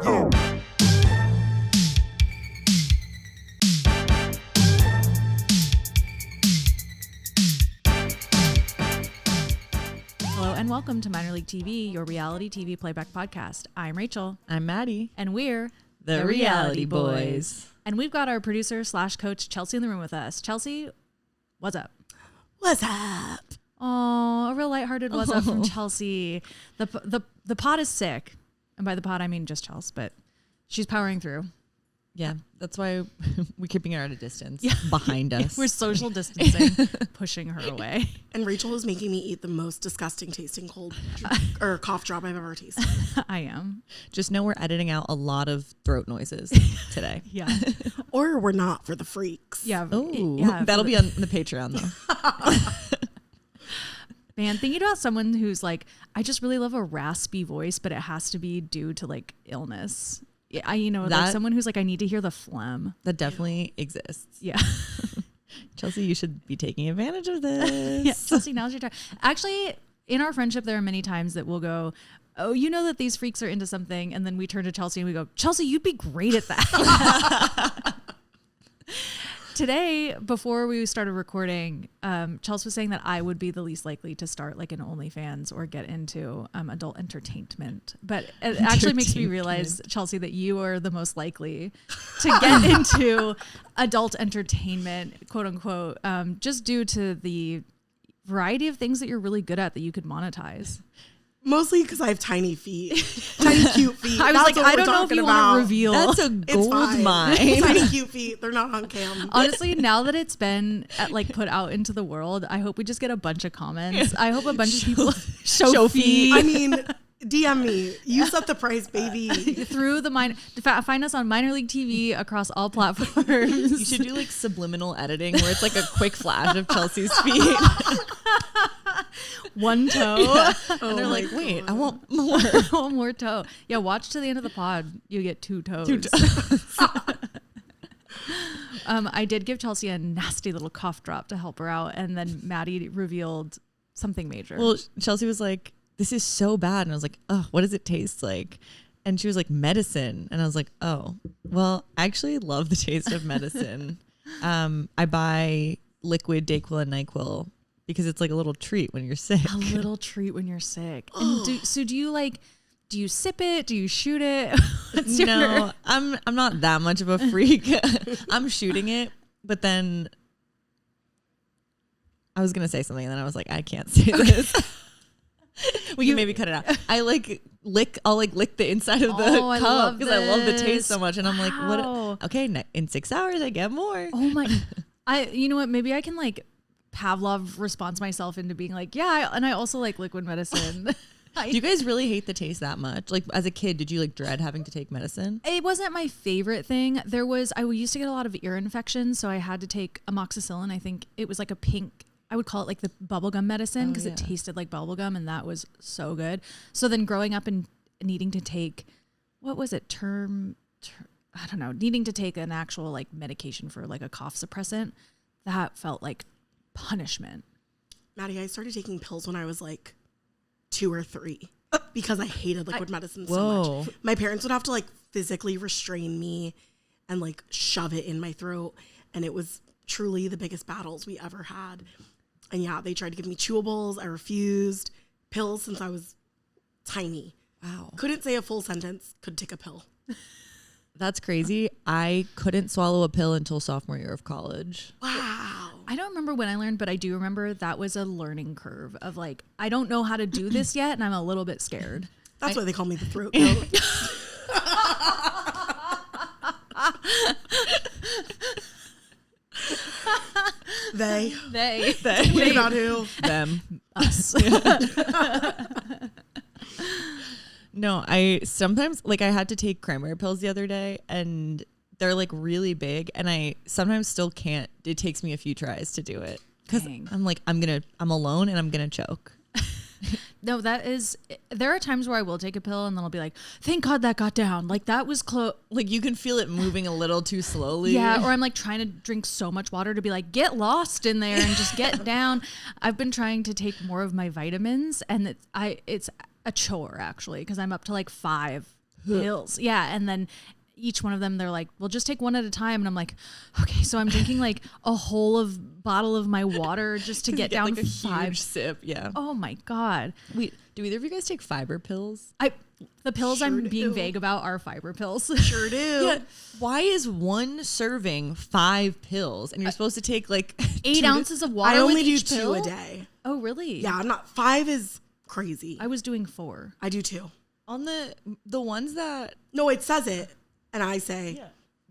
Hello and welcome to Minor League TV, your reality TV playback podcast. I'm Rachel. I'm Maddie. And we're the Reality Boys. And we've got our producer / coach, Chelsea, in the room with us. Chelsea, what's up? What's up? Oh, a real lighthearted what's up from Chelsea. The pod is sick. And by the pod, I mean just Chelsea, but she's powering through. Yeah, that's why we're keeping her at a distance behind us. We're social distancing, pushing her away. And Rachel is making me eat the most disgusting tasting or cough drop I've ever tasted. I am. Just know we're editing out a lot of throat noises today. Yeah. Or we're not for the freaks. Yeah. Oh, yeah, that'll be on the Patreon though. Man, thinking about someone who's like, I just really love a raspy voice, but it has to be due to like illness. Yeah, like someone who's like, I need to hear the phlegm. That definitely exists. Yeah. Chelsea, you should be taking advantage of this. Yeah, Chelsea, now's your time. Actually, in our friendship, there are many times that we'll go, oh, you know that these freaks are into something. And then we turn to Chelsea and we go, Chelsea, you'd be great at that. Today, before we started recording, Chelsea was saying that I would be the least likely to start like an OnlyFans or get into adult entertainment. But it actually makes me realize, Chelsea, that you are the most likely to get into adult entertainment, quote unquote, just due to the variety of things that you're really good at that you could monetize. Mostly because I have tiny feet. Tiny cute feet. I was like, I don't know if you want to reveal. That's a gold mine. Tiny cute feet. They're not on cam. Honestly, now that it's been put out into the world, I hope we just get a bunch of comments. I hope a bunch of people show feet. I mean, DM me. You set the price, baby. Through the find us on Minor League TV across all platforms. You should do like subliminal editing where it's like a quick flash of Chelsea's feet. One toe. Yeah. And they're like, wait, I want more. One more toe. Yeah, watch to the end of the pod. You get 2 toes. 2 toes. I did give Chelsea a nasty little cough drop to help her out. And then Maddie revealed something major. Well, Chelsea was like, this is so bad. And I was like, oh, what does it taste like? And she was like, medicine. And I was like, oh, well, I actually love the taste of medicine. I buy liquid Dayquil and NyQuil because it's like a little treat when you're sick. A little treat when you're sick. And do you sip it? Do you shoot it? No, I'm not that much of a freak. I'm shooting it, but then I was going to say something and then I was like, I can't say this. We can maybe cut it out. I'll lick the inside of the cup because I love the taste so much. And I'm like, what? Okay, in 6 hours I get more. Oh my, you know what? Maybe I can like Pavlov response myself into being like, yeah, and I also like liquid medicine. Do you guys really hate the taste that much? Like as a kid, did you like dread having to take medicine? It wasn't my favorite thing. I used to get a lot of ear infections, so I had to take amoxicillin. I think it was like a pink, I would call it like the bubblegum medicine because it tasted like bubblegum and that was so good. So then growing up and needing to take, what was it? I don't know, needing to take an actual like medication for like a cough suppressant, that felt like punishment. Maddie, I started taking pills when I was like 2 or 3 because I hated liquid medicine so much. My parents would have to like physically restrain me and like shove it in my throat. And it was truly the biggest battles we ever had. And yeah, they tried to give me chewables. I refused. Pills since I was tiny. Wow. Couldn't say a full sentence. Could take a pill. That's crazy. I couldn't swallow a pill until sophomore year of college. Wow. I don't remember when I learned, but I do remember that was a learning curve of like, I don't know how to do this yet, and I'm a little bit scared. That's why they call me the throat goat. They. Wait, not who. Them. Us. No, I sometimes like I had to take cranberry pills the other day and they're like really big and I sometimes still can't. It takes me a few tries to do it because I'm like, I'm alone and I'm going to choke. No, there are times where I will take a pill and then I'll be like, thank God that got down. Like that was close. Like you can feel it moving a little too slowly. Yeah. Or I'm like trying to drink so much water to be like, get lost in there and just get down. I've been trying to take more of my vitamins and it's a chore actually. Cause I'm up to like 5 pills. Yeah. And then each one of them, they're like, well, just take one at a time. And I'm like, okay, so I'm drinking like a whole bottle of my water just to get down like a 5 huge sip. Yeah. Oh my God. Wait, do either of you guys take fiber pills? The pills Sure I'm do. being vague about are fiber pills. Sure do. Yeah. Why is one serving 5 pills and you're supposed to take like 8 ounces of water? I only with do each 2 pill? a day. Oh, really? Yeah, I'm not. 5 is crazy. I was doing 4. I do 2. on the ones that No, it says it, and I say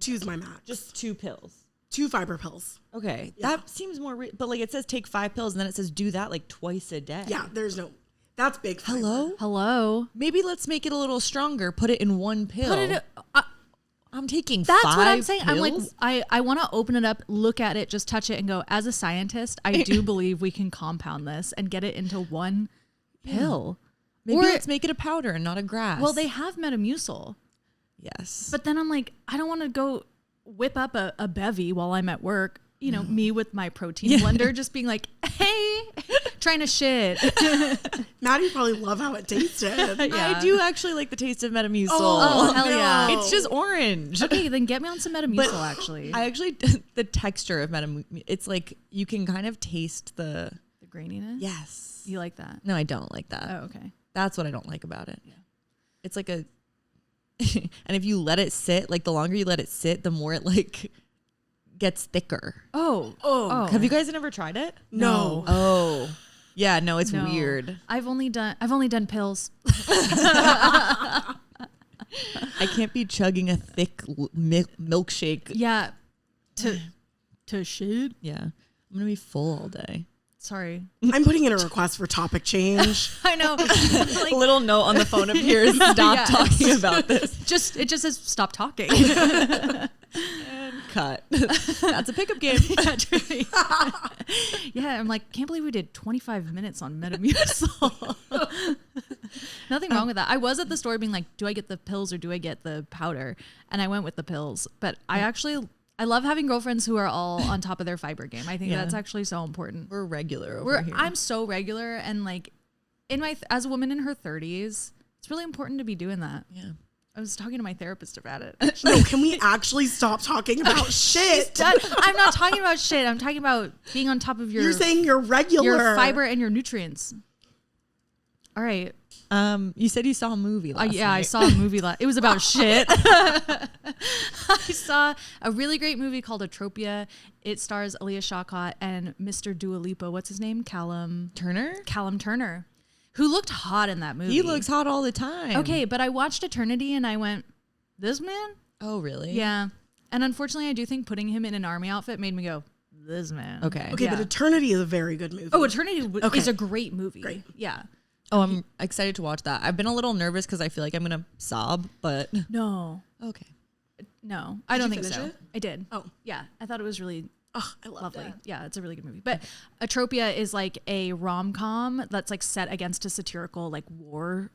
2's my max. just 2 pills? 2 fiber pills. Okay, Yeah. that seems more. But like it says, take 5 pills, and then it says do that like twice a day. Yeah, there's no. That's big. Fiber. Hello. Maybe let's make it a little stronger. Put it in 1 pill. Put it. I'm taking. That's 5 what I'm saying. pills? I'm like, I want to open it up, look at it, just touch it, and go. As a scientist, I do believe we can compound this and get it into 1 pill. Maybe Or- let's make it a powder and not a grass. Well, they have Metamucil, yes, but then I'm like, I don't want to go whip up a bevy while I'm at work. You know, me with my protein blender, just being like, hey, trying to shit. Maddie probably love how it tasted. I do actually like the taste of Metamucil. Oh, hell yeah. It's just orange. Okay, then get me on some Metamucil. But Actually, I actually the texture of Metamucil. It's like you can kind of taste the. the graininess. Yes. You like that? No, I don't like that. Oh, okay. That's what I don't like about it. Yeah. It's like a. And if you let it sit, like the longer you let it sit, the more it like gets thicker. Oh. Have you guys never tried it? No. Oh. Yeah, no, it's No. weird. I've only done pills. I can't be chugging a thick milkshake. Yeah. To shit. Yeah. I'm going to be full all day. Sorry. I'm putting in a request for topic change. I know. A little note on the phone appears. Stop Yeah. talking about this. It just says stop talking. And cut. That's a pickup game. Yeah, I'm like, can't believe we did 25 minutes on Metamucil. Nothing wrong with that. I was at the store being like, do I get the pills or do I get the powder? And I went with the pills. But I love having girlfriends who are all on top of their fiber game. I think that's actually so important. We're regular over here. I'm so regular, and like as a woman in her 30s, it's really important to be doing that. Yeah. I was talking to my therapist about it. No, can we actually stop talking about shit? I'm not talking about shit. I'm talking about being on top of You're saying you're regular. your fiber and your nutrients. All right. You said you saw a movie last night. I saw a movie. It was about shit. I saw a really great movie called Atropia. It stars Aaliyah Shawkat and Mr. Dua Lipa. What's his name? Callum Turner, who looked hot in that movie. He looks hot all the time. Okay, but I watched Eternity and I went, this man? Oh, really? Yeah. And unfortunately, I do think putting him in an army outfit made me go, this man. Okay. Okay, Yeah. but Eternity is a very good movie. Oh, Eternity Okay. is a great movie. Great. Yeah. Oh, I'm excited to watch that. I've been a little nervous because I feel like I'm going to sob, but No. okay. No, I don't you think finish so. it? I did. Oh. Yeah. I thought it was really Oh, I love lovely. that. Yeah, it's a really good movie. But Atropia is like a rom-com that's like set against a satirical like war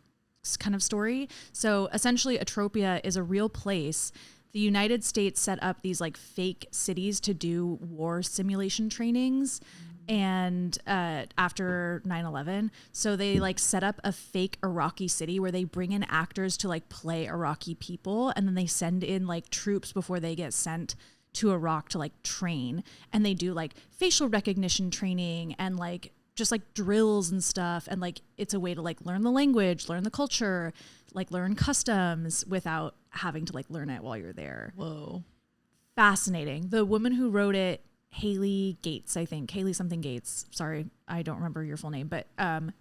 kind of story. So essentially Atropia is a real place. The United States set up these like fake cities to do war simulation trainings. And after 9/11, so they like set up a fake Iraqi city where they bring in actors to like play Iraqi people, and then they send in like troops before they get sent to Iraq to like train, and they do like facial recognition training and like just like drills and stuff, and like it's a way to like learn the language, learn the culture, like learn customs without having to like learn it while you're there. Whoa. Fascinating. The woman who wrote it, Haley Gates, I think. Haley something Gates. Sorry, I don't remember your full name. But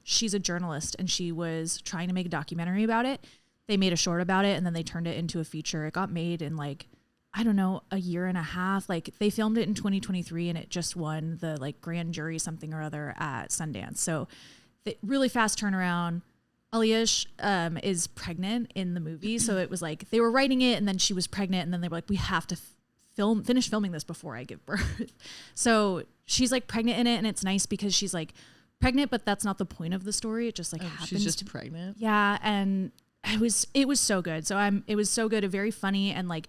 she's a journalist, and she was trying to make a documentary about it. They made a short about it, and then they turned it into a feature. It got made in like, I don't know, a year and a half. Like they filmed it in 2023, and it just won the like grand jury something or other at Sundance. So really fast turnaround. Aaliyah is pregnant in the movie. So it was like they were writing it, and then she was pregnant, and then they were like, we have to finish filming this before I give birth. So she's like pregnant in it, and it's nice because she's like pregnant, but that's not the point of the story. It just like happens. She's just pregnant. Yeah, and it was so good. So it was so good, very funny, and like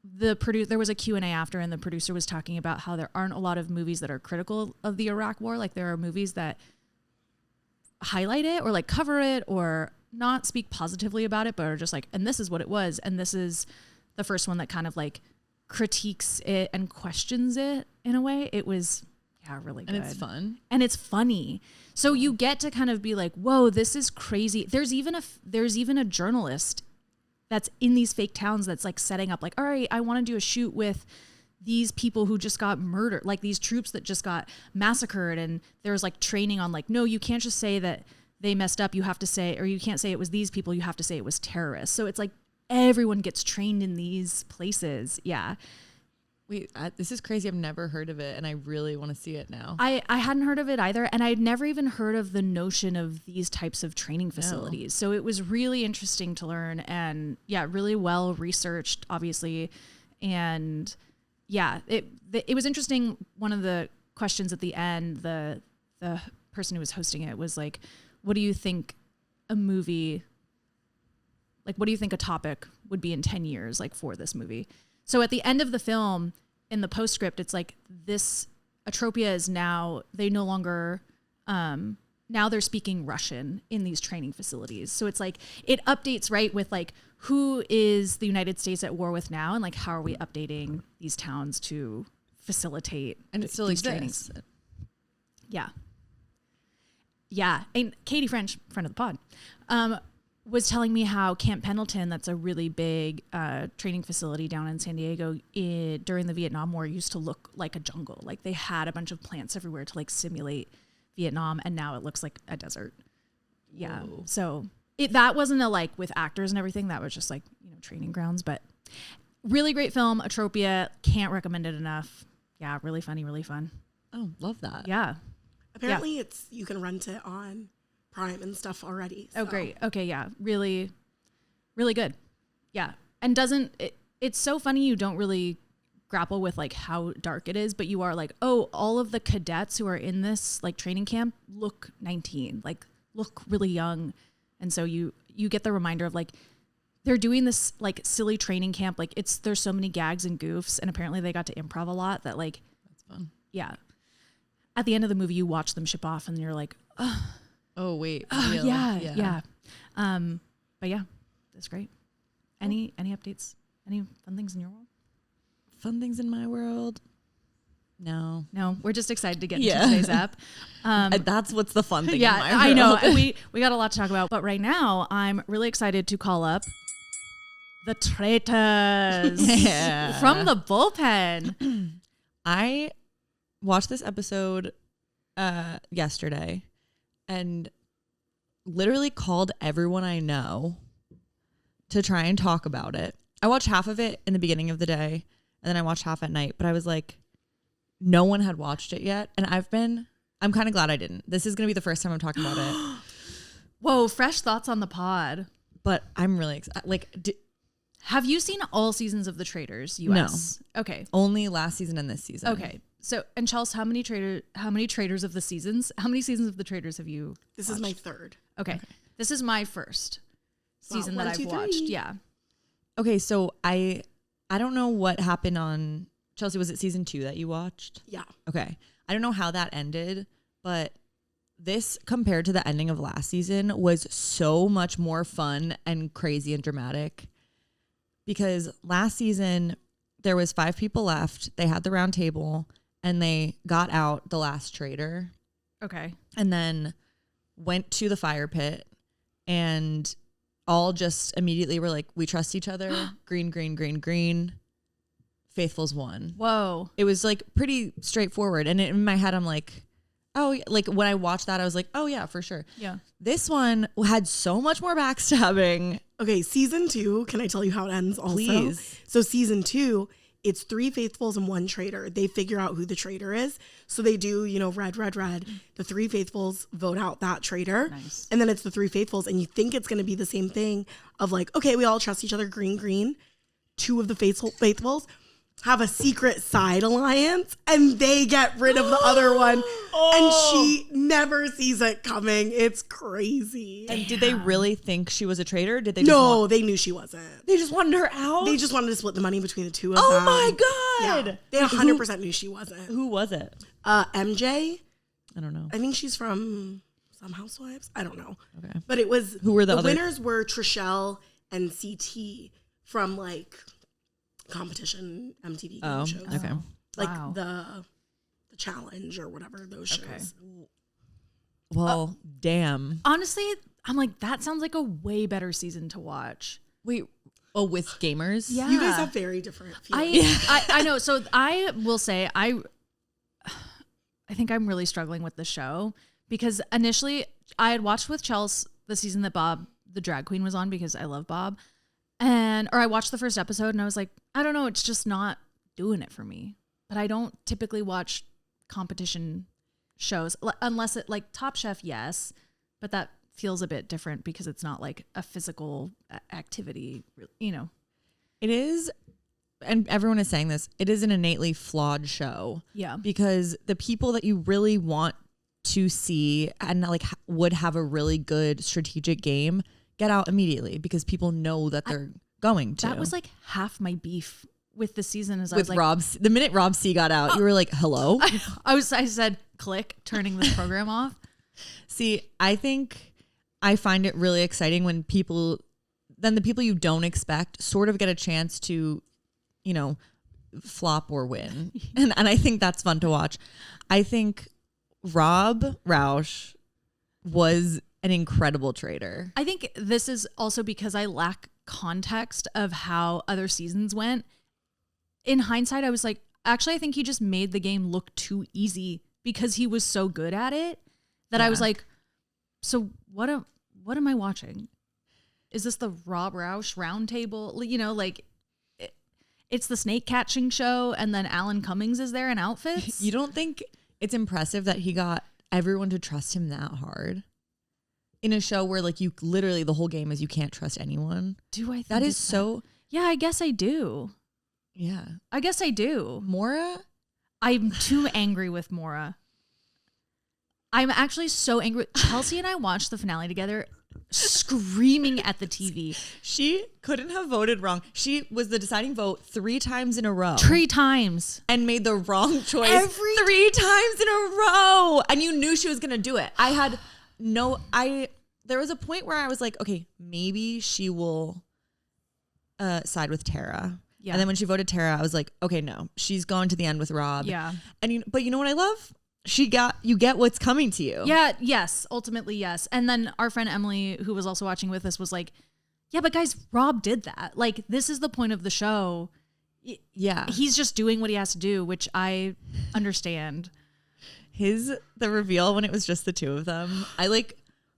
there was a Q&A after, and the producer was talking about how there aren't a lot of movies that are critical of the Iraq war. Like there are movies that highlight it or like cover it or not speak positively about it, but are just like, and this is what it was. And this is the first one that kind of like critiques it and questions it in a way. It was, yeah, really good. And it's fun. And it's funny. So you get to kind of be like, whoa, this is crazy. There's even a journalist that's in these fake towns that's like setting up like, all right, I want to do a shoot with these people who just got murdered, like these troops that just got massacred. And there's like training on like, no, you can't just say that they messed up. You have to say, or you can't say it was these people. You have to say it was terrorists. So it's like everyone gets trained in these places. Yeah. Wait, this is crazy. I've never heard of it, and I really want to see it now. I hadn't heard of it either, and I'd never even heard of the notion of these types of training facilities. So it was really interesting to learn, and yeah, really well researched, obviously. And yeah, it was interesting. One of the questions at the end, the person who was hosting it was like, what do you think a movie, like what do you think a topic would be in 10 years, like for this movie? So at the end of the film, in the postscript, it's like this Atropia is now, they no longer, now they're speaking Russian in these training facilities. So it's like, it updates, right, with like, who is the United States at war with now? And like, how are we updating these towns to facilitate and it still these exists. trainings? Yeah. Yeah. And Katie French, friend of the pod, was telling me how Camp Pendleton, that's a really big training facility down in San Diego, during the Vietnam War used to look like a jungle. Like they had a bunch of plants everywhere to like simulate Vietnam, and now it looks like a desert. Yeah. Whoa. So that wasn't a like with actors and everything. That was just like, you know, training grounds. But really great film, Atropia. Can't recommend it enough. Yeah, really funny, really fun. Oh, love that. Yeah. Apparently you can rent it on Prime and stuff already. So. Oh, great. Okay, yeah. Really, really good. Yeah. And it's so funny you don't really grapple with like how dark it is, but you are like, oh, all of the cadets who are in this like training camp look 19, like look really young. And so you get the reminder of like, they're doing this like silly training camp. Like there's so many gags and goofs, and apparently they got to improv a lot that like, that's fun. Yeah. At the end of the movie, you watch them ship off and you're like, oh wait. Really? Yeah. But yeah, that's great. Any updates? Any fun things in your world? Fun things in my world? No, we're just excited to get into today's app. That's what's the fun thing. Yeah, in my I know. world. we got a lot to talk about, but right now I'm really excited to call up the Traitors from the bullpen. I watched this episode yesterday and literally called everyone I know to try and talk about it. I watched half of it in the beginning of the day, and then I watched half at night, but I was like, no one had watched it yet. And I'm kind of glad I didn't. This is going to be the first time I'm talking about it. Whoa, fresh thoughts on the pod. But I'm really excited. Like, have you seen all seasons of the Traitors US? No. Okay. Only last season and this season. Okay. So, and Chelsea, how many Traitors of the seasons? How many seasons of the Traitors have you This watched? is my third. Okay. This is my first season that I've watched. Yeah. Okay, so I don't know what happened on Chelsea. Was it season 2 that you watched? Yeah. Okay. I don't know how that ended, but this compared to the ending of last season was so much more fun and crazy and dramatic, because last season there was 5 people left. They had the round table and they got out the last traitor. Okay. And then went to the fire pit and all just immediately were like, we trust each other. Green, green, green, green. Faithfuls won. Whoa. It was like pretty straightforward. And in my head, I'm like, oh, like when I watched that, I was like, oh yeah, for sure. Yeah. This one had so much more backstabbing. Okay. Season 2. Can I tell you how it ends also? Please. So season 2, it's 3 faithfuls and 1 traitor. They figure out who the traitor is. So they do, red, red, red. The 3 faithfuls vote out that traitor. Nice. And then it's the 3 faithfuls. And you think it's going to be the same thing of like, okay, we all trust each other. Green, green. 2 of the faithfuls have a secret side alliance and they get rid of the other one. And she never sees it coming. It's crazy. And did they really think she was a traitor? Or did they just they knew she wasn't. They just wanted her out? They just wanted to split the money between the 2 of them. Oh my God. Yeah. They 100% knew she wasn't. Who was it? MJ. I don't know. I think she's from some housewives. I don't know. Okay. But it was, who were the winners were Trishelle and CT from like competition MTV game shows. Okay. Like the challenge or whatever, those shows. Well, damn. Honestly, I'm like, that sounds like a way better season to watch. Wait. Oh, with gamers? Yeah. You guys have very different feelings. I know. So I will say I think I'm really struggling with the show because initially I had watched with Chelsea the season that Bob, the drag queen, was on because I love Bob. Or I watched the first episode and I was like, I don't know, it's just not doing it for me. But I don't typically watch competition shows unless it like Top Chef, yes, but that feels a bit different because it's not like a physical activity, you know. It is, and everyone is saying this, it is an innately flawed show. Yeah. Because the people that you really want to see and like would have a really good strategic game get out immediately because people know that they're going to. That was like half my beef with the season is I with was like, the minute Rob C got out, you were like, hello? I said, click, turning this program off. See, I find it really exciting when the people you don't expect sort of get a chance to, you know, flop or win. And I think that's fun to watch. I think Rob Roush was an incredible traitor. I think this is also because I lack context of how other seasons went. In hindsight, I was like, actually, I think he just made the game look too easy because he was so good at it that I was like, so what am I watching? Is this the Rob Roush roundtable? You know, like it's the snake catching show and then Alan Cummings is there in outfits. You don't think it's impressive that he got everyone to trust him that hard in a show where like you literally the whole game is you can't trust anyone? Do I think that is so? Yeah, I guess I do. Yeah. I guess I do. Maura? I'm too angry with Maura. I'm actually so angry. Chelsea and I watched the finale together screaming at the TV. She couldn't have voted wrong. She was the deciding vote 3 times in a row. 3 times. And made the wrong choice 3 times in a row. And you knew she was going to do it. There was a point where I was like, okay, maybe she will side with Tara. Yeah. And then when she voted Tara, I was like, okay, no, she's gone to the end with Rob. Yeah. But you know what I love? You get what's coming to you. Yeah. Yes. Ultimately, yes. And then our friend Emily, who was also watching with us, was like, yeah, but guys, Rob did that. Like, this is the point of the show. Yeah. He's just doing what he has to do, which I understand. The reveal when it was just the two of them,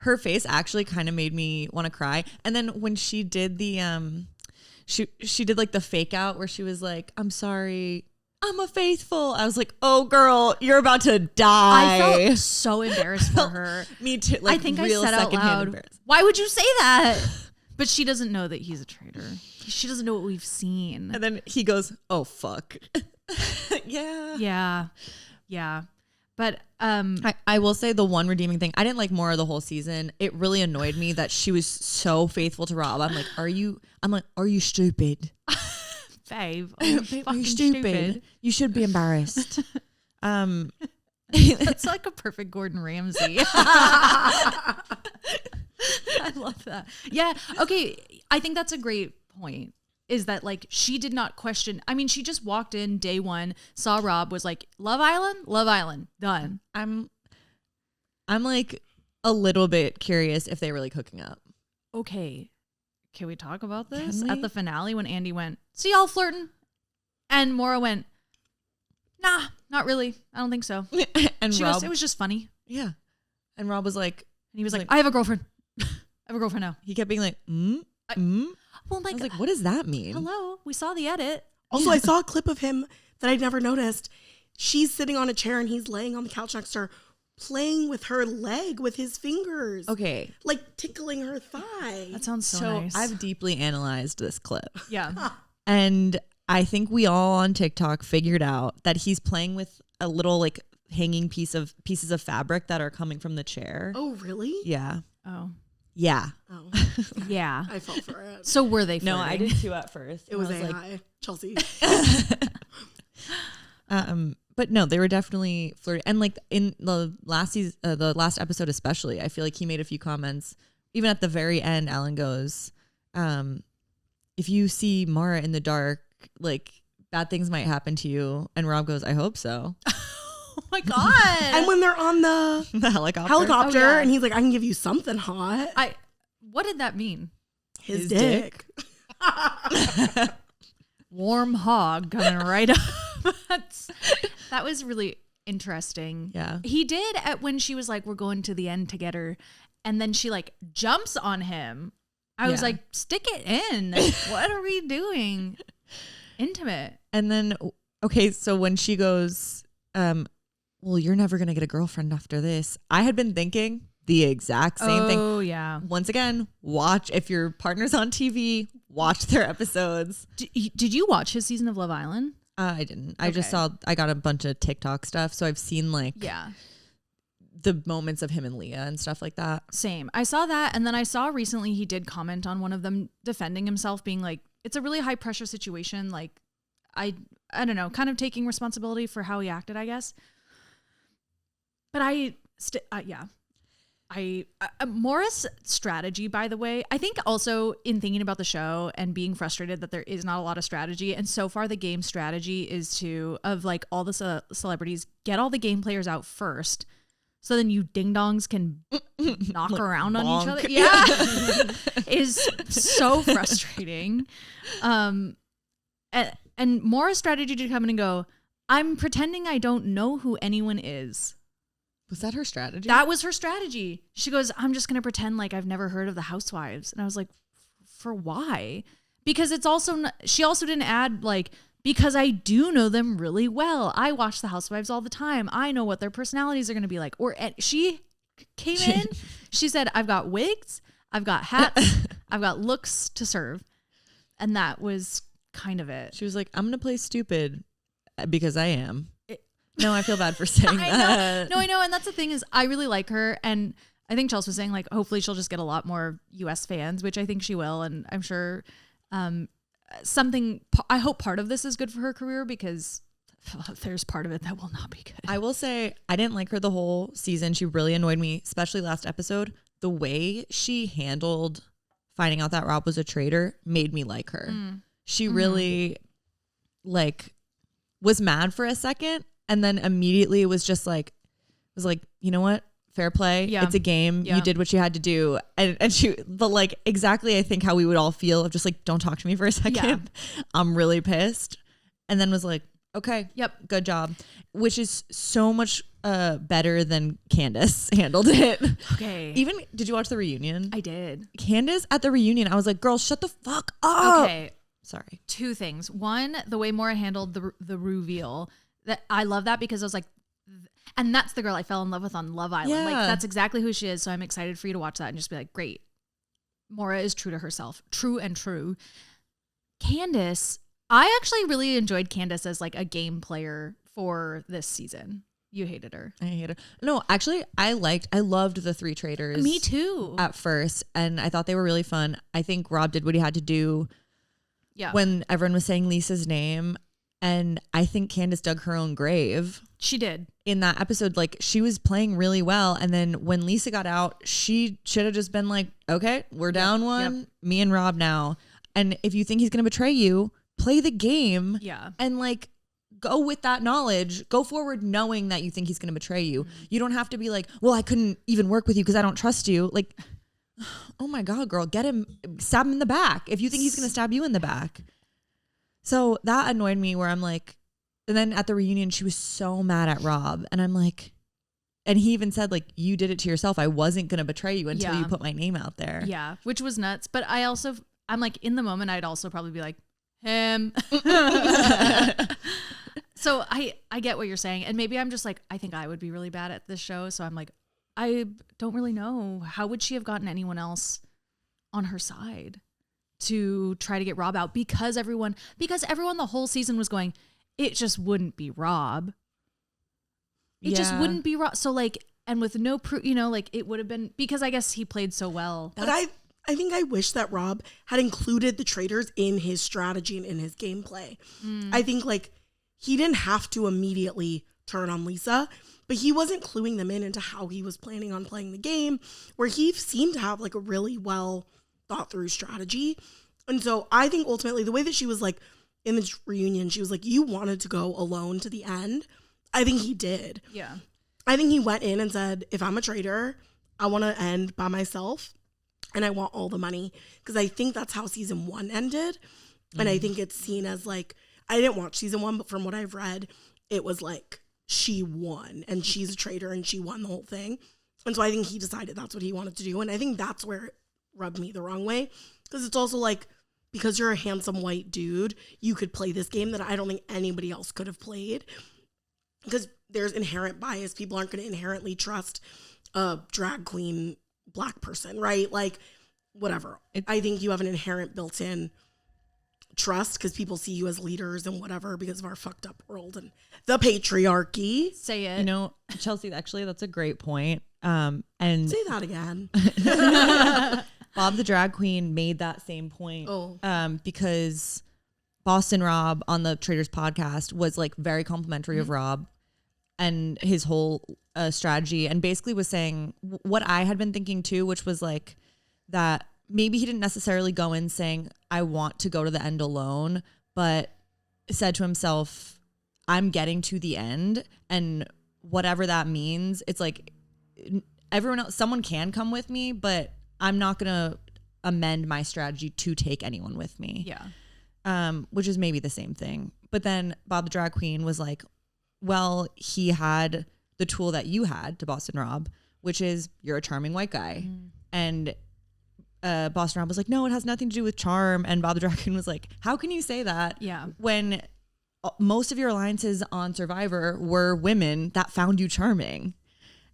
her face actually kind of made me want to cry. And then when she did the, she did like the fake out where she was like, I'm sorry, I'm a faithful. I was like, oh girl, you're about to die. I felt so embarrassed for her. Me too. I think I said out loud, why would you say that? But she doesn't know that he's a traitor. She doesn't know what we've seen. And then he goes, oh fuck. Yeah. Yeah. Yeah. But I will say the one redeeming thing, I didn't like Maura the whole season. It really annoyed me that she was so faithful to Rob. I'm like, are you stupid? Babe, are you stupid? You should be embarrassed. That's like a perfect Gordon Ramsay. I love that. Yeah. Okay. I think that's a great point. Is that like she did not question. I mean, she just walked in day one, saw Rob, was like, Love Island, done. I'm like a little bit curious if they were like hooking up. Okay. Can we talk about this? At the finale when Andy went, see y'all flirting? And Maura went, nah, not really. I don't think so. And she Rob goes, it was just funny. Yeah. And Rob was like, and he was like, I have a girlfriend. I have a girlfriend now. He kept being like, Well, like, I was like, what does that mean? Hello, we saw the edit. Also, I saw a clip of him that I'd never noticed. She's sitting on a chair and he's laying on the couch next to her, playing with her leg with his fingers. Okay. Like tickling her thigh. That sounds so nice. I've deeply analyzed this clip. Yeah. And I think we all on TikTok figured out that he's playing with a little like hanging pieces of fabric that are coming from the chair. Oh, really? Yeah. Oh. Yeah. Oh. Yeah. I fell for it. So were they flirting? No, I did too at first. It was AI. Chelsea. But But no, they were definitely flirty. And like in the last season, the last episode especially, I feel like he made a few comments. Even at the very end, Alan goes, if you see Maura in the dark, like bad things might happen to you. And Rob goes, I hope so. Oh my God. And when they're on the helicopter and he's like, I can give you something hot. What did that mean? His dick. Warm hog coming right up. That was really interesting. Yeah. He did when she was like, we're going to the end together. And then she like jumps on him. I was like, stick it in. Like, what are we doing? Intimate. And then, okay, so when she goes, well, you're never going to get a girlfriend after this. I had been thinking the exact same thing. Oh, yeah. Once again, watch, if your partner's on TV, watch their episodes. Did you watch his season of Love Island? I didn't. I just saw, I got a bunch of TikTok stuff. So I've seen like the moments of him and Leah and stuff like that. Same. I saw that. And then I saw recently he did comment on one of them defending himself, being like, it's a really high pressure situation. Like, I don't know, kind of taking responsibility for how he acted, I guess. But Maura's strategy, by the way, I think also in thinking about the show and being frustrated that there is not a lot of strategy. And so far the game strategy is of like all the celebrities, get all the game players out first. So then you ding dongs can knock like around bonk. On each other. Yeah. Is so frustrating. And Maura's strategy to come in and go, I'm pretending I don't know who anyone is. Was that her strategy? That was her strategy. She goes, I'm just going to pretend like I've never heard of the Housewives. And I was like, for why? Because it's also, she also didn't add like, because I do know them really well. I watch the Housewives all the time. I know what their personalities are going to be like. Or she came in, she said, I've got wigs, I've got hats, I've got looks to serve. And that was kind of it. She was like, I'm going to play stupid because I am. No, I feel bad for saying that. No, I know. And that's the thing is I really like her. And I think Chelsea was saying like, hopefully she'll just get a lot more US fans, which I think she will. And I'm sure I hope part of this is good for her career because there's part of it that will not be good. I will say I didn't like her the whole season. She really annoyed me, especially last episode. The way she handled finding out that Rob was a traitor made me like her. She really like was mad for a second. And then immediately it was like, you know what? Fair play. Yeah. It's a game. Yeah. You did what you had to do. But like exactly, I think how we would all feel of just like, don't talk to me for a second. Yeah. I'm really pissed. And then was like, okay, yep, good job. Which is so much better than Candace handled it. Okay. Even, did you watch the reunion? I did. Candace at the reunion, I was like, girl, shut the fuck up. Okay. Sorry. Two things. One, the way Maura handled the reveal. That I love that because I was like, and that's the girl I fell in love with on Love Island. Yeah. Like that's exactly who she is. So I'm excited for you to watch that and just be like, great. Maura is true to herself. True and true. Candace, I actually really enjoyed Candace as like a game player for this season. You hated her. I hate her. No, actually I loved the three Traitors. Me too. At first. And I thought they were really fun. I think Rob did what he had to do. Yeah. When everyone was saying Lisa's name. And I think Candace dug her own grave. She did. In that episode, like she was playing really well. And then when Lisa got out, she should have just been like, okay, we're down one. Yep. Me and Rob now. And if you think he's going to betray you, play the game. Yeah. And like go with that knowledge. Go forward knowing that you think he's going to betray you. Mm-hmm. You don't have to be like, well, I couldn't even work with you because I don't trust you. Like, oh my God, girl, get him, stab him in the back. If you think he's going to stab you in the back. So that annoyed me where I'm like, and then at the reunion, she was so mad at Rob. And I'm like, and he even said like, you did it to yourself. I wasn't going to betray you until you put my name out there. Yeah. Which was nuts. But I'm like in the moment, I'd also probably be like him. So I get what you're saying. And maybe I'm just like, I think I would be really bad at this show. So I'm like, I don't really know. How would she have gotten anyone else on her side to try to get Rob out because everyone the whole season was going, it just wouldn't be Rob. It just wouldn't be Rob. So like, and with no proof, like it would have been because I guess he played so well. But I think I wish that Rob had included the Traitors in his strategy and in his gameplay. I think like he didn't have to immediately turn on Lisa, but he wasn't cluing them into how he was planning on playing the game, where he seemed to have like a really well thought through strategy. And so I think ultimately the way that she was like in the reunion, she was like, you wanted to go alone to the end. I think he did. Yeah. I think he went in and said, if I'm a traitor, I want to end by myself and I want all the money. Because I think that's how season 1 ended. And I think it's seen as like, I didn't watch season 1, but from what I've read, it was like she won and she's a traitor and she won the whole thing. And so I think he decided that's what he wanted to do. And I think that's where it rubbed me the wrong way. Because it's also like, because you're a handsome white dude, you could play this game that I don't think anybody else could have played. Because there's inherent bias. People aren't going to inherently trust a drag queen black person, right? Like, whatever. I think you have an inherent built-in trust because people see you as leaders and whatever because of our fucked up world and the patriarchy. Say it. You know, Chelsea, actually, that's a great point. And say that again. Bob the drag queen made that same point. Because Boston Rob on the Traitors podcast was like very complimentary of Rob and his whole strategy, and basically was saying what I had been thinking too, which was like that maybe he didn't necessarily go in saying, I want to go to the end alone, but said to himself, I'm getting to the end, and whatever that means, it's like everyone else, someone can come with me, but I'm not going to amend my strategy to take anyone with me. Yeah. Which is maybe the same thing. But then Bob the drag queen was like, well, he had the tool that you had to Boston Rob, which is you're a charming white guy. And Boston Rob was like, no, it has nothing to do with charm. And Bob the drag queen was like, how can you say that? Yeah. When most of your alliances on Survivor were women that found you charming.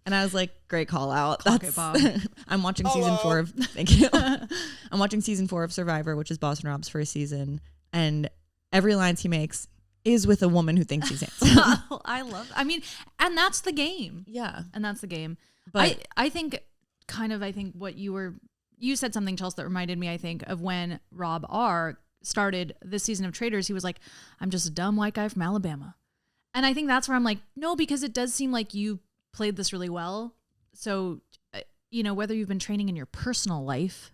And I was like, great call out. That's Bob. I'm watching season 4 of thank you. I'm watching season 4 of Survivor, which is Boston Rob's first season, and every alliance he makes is with a woman who thinks he's handsome. I mean, and that's the game. Yeah. And that's the game. But I think what you said something, Chelsea, that reminded me, I think, of when Rob R started this season of Traitors. He was like, I'm just a dumb white guy from Alabama. And I think that's where I'm like, no, because it does seem like you played this really well. So, whether you've been training in your personal life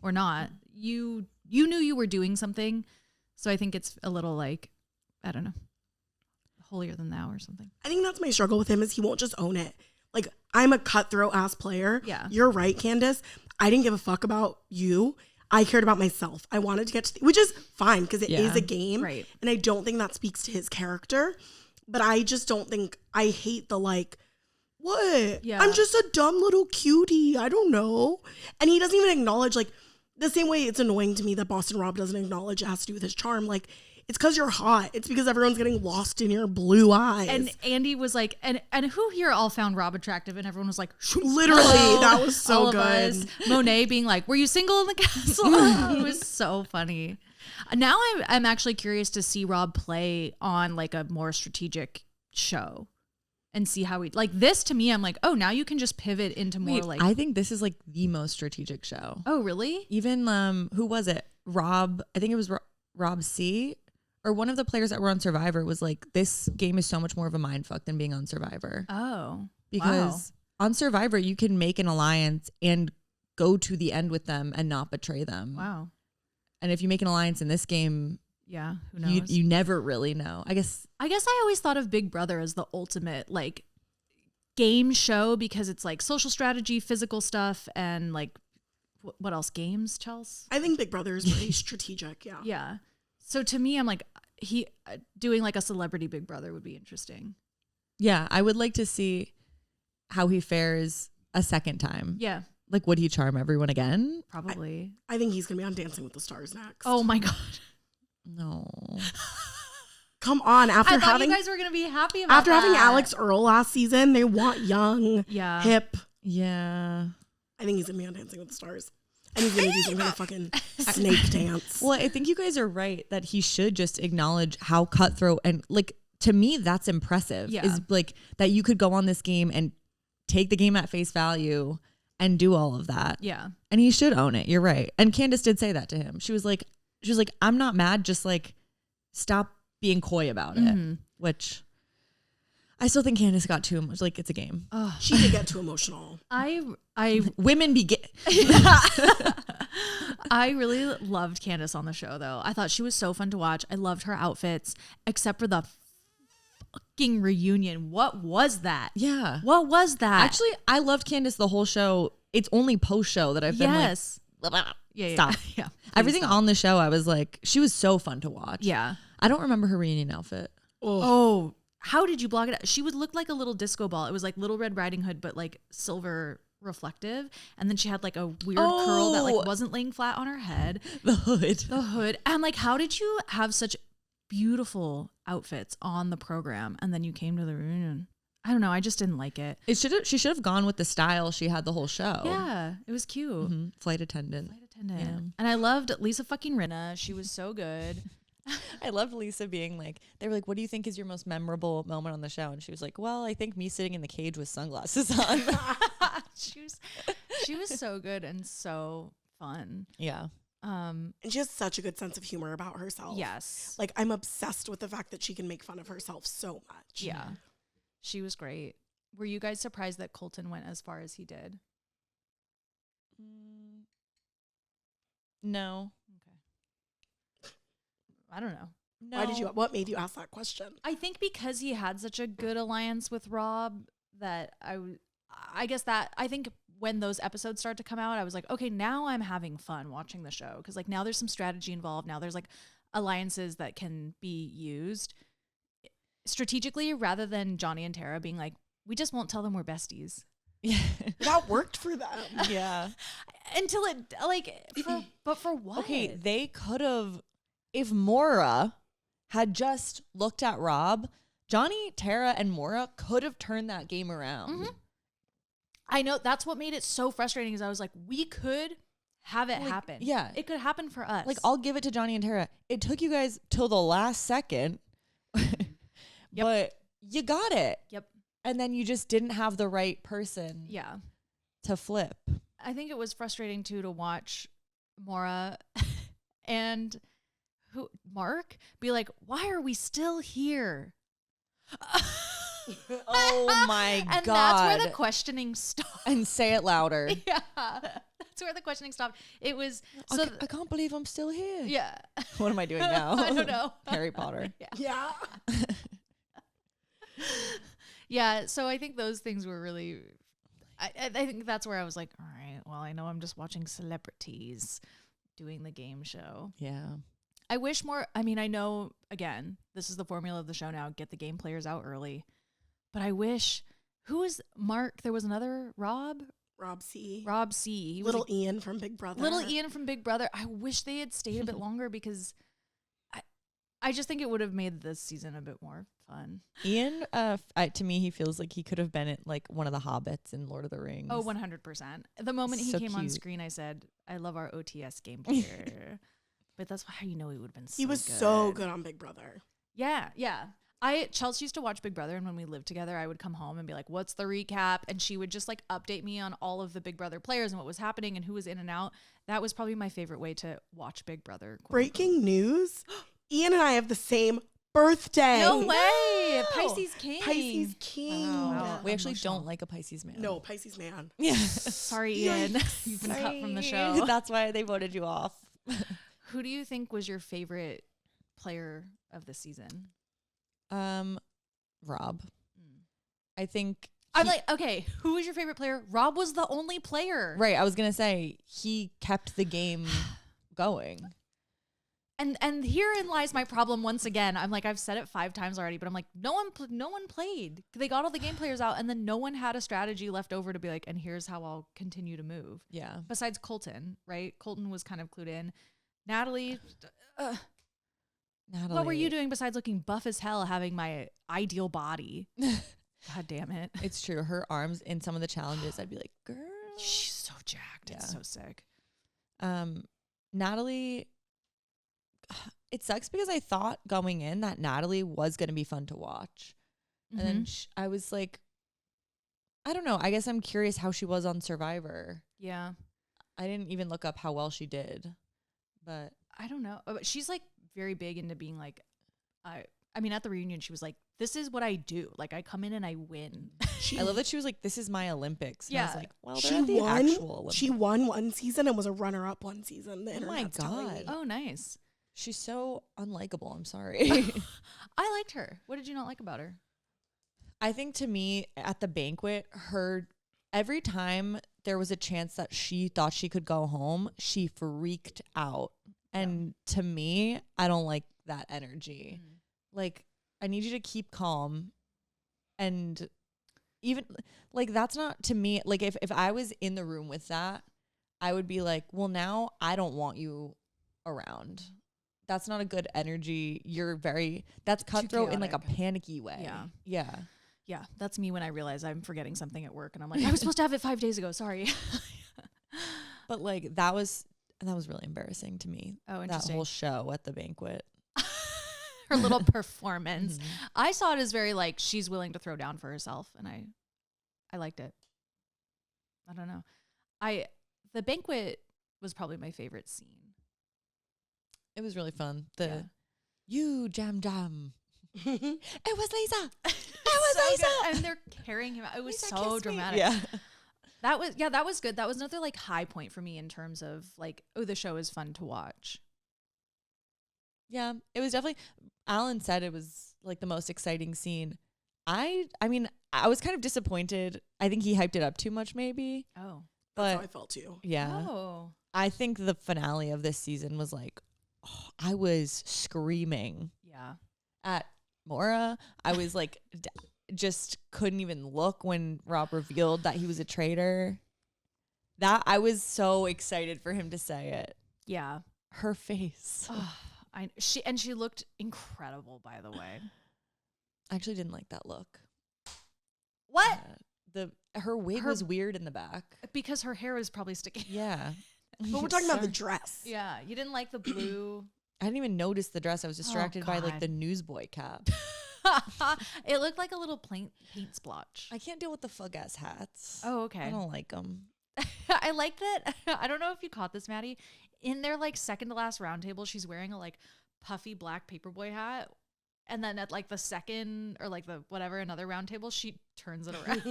or not, you knew you were doing something. So I think it's a little like, I don't know, holier than thou or something. I think that's my struggle with him is he won't just own it. Like, I'm a cutthroat ass player. Yeah. You're right, Candace. I didn't give a fuck about you. I cared about myself. I wanted to get to, which is fine because it is a game. Right. And I don't think that speaks to his character. But I just don't think, I hate the like, what? Yeah. I'm just a dumb little cutie. I don't know. And he doesn't even acknowledge, like, the same way it's annoying to me that Boston Rob doesn't acknowledge it has to do with his charm. Like, it's because you're hot. It's because everyone's getting lost in your blue eyes. And Andy was like, and who here all found Rob attractive? And everyone was like, literally, that was so all good. Of us. Monet being like, were you single in the castle? It was so funny. Now I'm actually curious to see Rob play on like a more strategic show and see how he, like this to me, I'm like, oh, now you can just pivot into more like. I think this is like the most strategic show. Oh, really? Even, who was it? Rob, I think it was Rob C. Or one of the players that were on Survivor was like, this game is so much more of a mindfuck than being on Survivor. Oh, because on Survivor, you can make an alliance and go to the end with them and not betray them. Wow. And if you make an alliance in this game, yeah, who knows? You never really know. I guess I always thought of Big Brother as the ultimate like game show because it's like social strategy, physical stuff, and like what else? Games, Chelsea? I think Big Brother is very strategic. Yeah. Yeah. So to me, I'm like, he doing like a celebrity Big Brother would be interesting. Yeah, I would like to see how he fares a second time. Yeah. Like, would he charm everyone again? Probably. I think he's going to be on Dancing with the Stars next. Oh my God. No. Come on. I thought you guys were going to be happy about after that. having Alex Earl last season, they want young, hip. Yeah. I think he's going to be on Dancing with the Stars. And he's going to do some kind of fucking snake dance. Well, I think you guys are right that he should just acknowledge how cutthroat and like, to me, that's impressive. Yeah. Is like that you could go on this game and take the game at face value and do all of that. Yeah. And he should own it. You're right. And Candace did say that to him. She was like, I'm not mad. Just like, stop being coy about it, which I still think Candace got too much. Like, it's a game. She did get too emotional. Women begin. I really loved Candace on the show, though. I thought she was so fun to watch. I loved her outfits, except for the fucking reunion. What was that? Yeah. What was that? Actually, I loved Candace the whole show. It's only post show that I've been like, stop. Yeah. Everything on the show, I was like, she was so fun to watch. Yeah. I don't remember her reunion outfit. Oh, how did you block it out? She would look like a little disco ball. It was like Little Red Riding Hood, but like silver reflective. And then she had like a weird curl that like wasn't laying flat on her head. The hood. And like, how did you have such beautiful outfits on the program and then you came to the reunion? I don't know. I just didn't like it. She should have gone with the style she had the whole show. Yeah, it was cute. Mm-hmm. Flight attendant. Yeah. And I loved Lisa fucking Rinna. She was so good. I loved Lisa being like, they were like, what do you think is your most memorable moment on the show? And she was like, well, I think me sitting in the cage with sunglasses on. she was so good and so fun. Yeah. And she has such a good sense of humor about herself. Yes. Like, I'm obsessed with the fact that she can make fun of herself so much. Yeah. She was great. Were you guys surprised that Colton went as far as he did? No. Okay. I don't know. No. What made you ask that question? I think because he had such a good alliance with Rob that I think when those episodes start to come out, I was like, okay, now I'm having fun watching the show. Cause like now there's some strategy involved. Now there's like alliances that can be used strategically rather than Johnny and Tara being like, we just won't tell them we're besties. Yeah. That worked for them. Yeah. Until it but for what? Okay, they could have, if Maura had just looked at Rob, Johnny, Tara, and Maura could have turned that game around. Mm-hmm. I know that's what made it so frustrating is I was like, we could have it happen. Yeah. It could happen for us. Like, I'll give it to Johnny and Tara. It took you guys till the last second, but you got it. Yep. And then you just didn't have the right person to flip. I think it was frustrating too to watch Maura and Mark be like, why are we still here? Oh my God. And that's where the questioning stopped. And say it louder. Yeah. That's where the questioning stopped. It was I can't believe I'm still here. Yeah. What am I doing now? I don't know. Harry Potter. Yeah. Yeah. So I think those things were really I think that's where I was like, all right, well, I know I'm just watching celebrities doing the game show. Yeah. I wish more. I mean, I know, again, this is the formula of the show now. Get the game players out early. But I wish, who was Mark? There was another Rob C. He Little Ian from Big Brother. Little Ian from Big Brother. I wish they had stayed a bit longer because I just think it would have made this season a bit more fun. Ian, to me, he feels like he could have been at like one of the hobbits in Lord of the Rings. Oh, 100%. The moment he came on screen, I said, I love our OTS game player. But that's how you know he would have been so good. He was so good on Big Brother. Yeah, yeah. Chelsea used to watch Big Brother, and when we lived together, I would come home and be like, what's the recap? And she would just like update me on all of the Big Brother players and what was happening and who was in and out. That was probably my favorite way to watch Big Brother. Breaking news. Ian and I have the same birthday. No way. Pisces King. Pisces King. Wow. We actually don't like a Pisces man. No, Pisces man. Yeah. Sorry, Ian. You've been cut from the show. That's why they voted you off. Who do you think was your favorite player of the season? Rob. I think I'm like, okay, who was your favorite player? Rob was the only player. Right. I was going to say he kept the game going. And herein lies my problem once again. I'm like, I've said it 5 times already, but I'm like, no one played. They got all the game players out, and then no one had a strategy left over to be like, and here's how I'll continue to move. Yeah. Besides Colton, right? Colton was kind of clued in. Natalie, what were you doing besides looking buff as hell, having my ideal body? God damn it. It's true. Her arms in some of the challenges, I'd be like, girl. She's so jacked. Yeah. It's so sick. Natalie, it sucks because I thought going in that Natalie was going to be fun to watch. Mm-hmm. And then I was like, I don't know. I guess I'm curious how she was on Survivor. Yeah. I didn't even look up how well she did. But I don't know. She's like very big into being like I mean, at the reunion, she was like, this is what I do. Like, I come in and I win. I love that she was like, this is my Olympics. And yeah. I was like, well, they're at the actual Olympics. She won one season and was a runner-up one season. The internet's telling me. Oh, nice. She's so unlikable. I'm sorry. I liked her. What did you not like about her? I think to me at the banquet, every time there was a chance that she thought she could go home, she freaked out. And to me, I don't like that energy. Like, I need you to keep calm. And even like, that's not to me. Like, if I was in the room with that, I would be like, well, now I don't want you around. That's not a good energy. That's cutthroat in like a panicky way. Yeah. Yeah. Yeah. That's me when I realize I'm forgetting something at work and I'm like, I was supposed to have it 5 days ago. Sorry. But like, that was really embarrassing to me. Oh, interesting. That whole show at the banquet. Her little performance. I saw it as very like, she's willing to throw down for herself. And I liked it. I don't know. The banquet was probably my favorite scene. It was really fun. You jam. It was Lisa. It was so Lisa. Good. And they're carrying him out. It was Lisa so dramatic. Yeah. That was good. That was another like high point for me in terms of like, oh, the show is fun to watch. Yeah, it was definitely, Alan said it was like the most exciting scene. I mean, I was kind of disappointed. I think he hyped it up too much maybe. Oh. That's how I felt too. Yeah. Oh. I think the finale of this season was like, I was screaming. Yeah. At Maura. I was like, just couldn't even look when Rob revealed that he was a traitor. That I was so excited for him to say it. Yeah. Her face. She looked incredible, by the way. I actually didn't like that look. What? Her wig was weird in the back. Because her hair was probably sticking. Yeah. But we're talking about the dress. Yeah. You didn't like the blue. I didn't even notice the dress. I was distracted by like the newsboy cap. It looked like a little paint splotch. I can't deal with the fug ass hats. Oh, okay. I don't like them. I like that. I don't know if you caught this, Maddie. In their like second to last round table, she's wearing a like puffy black paperboy hat. And then at like the second or like the whatever, another round table, she turns it around.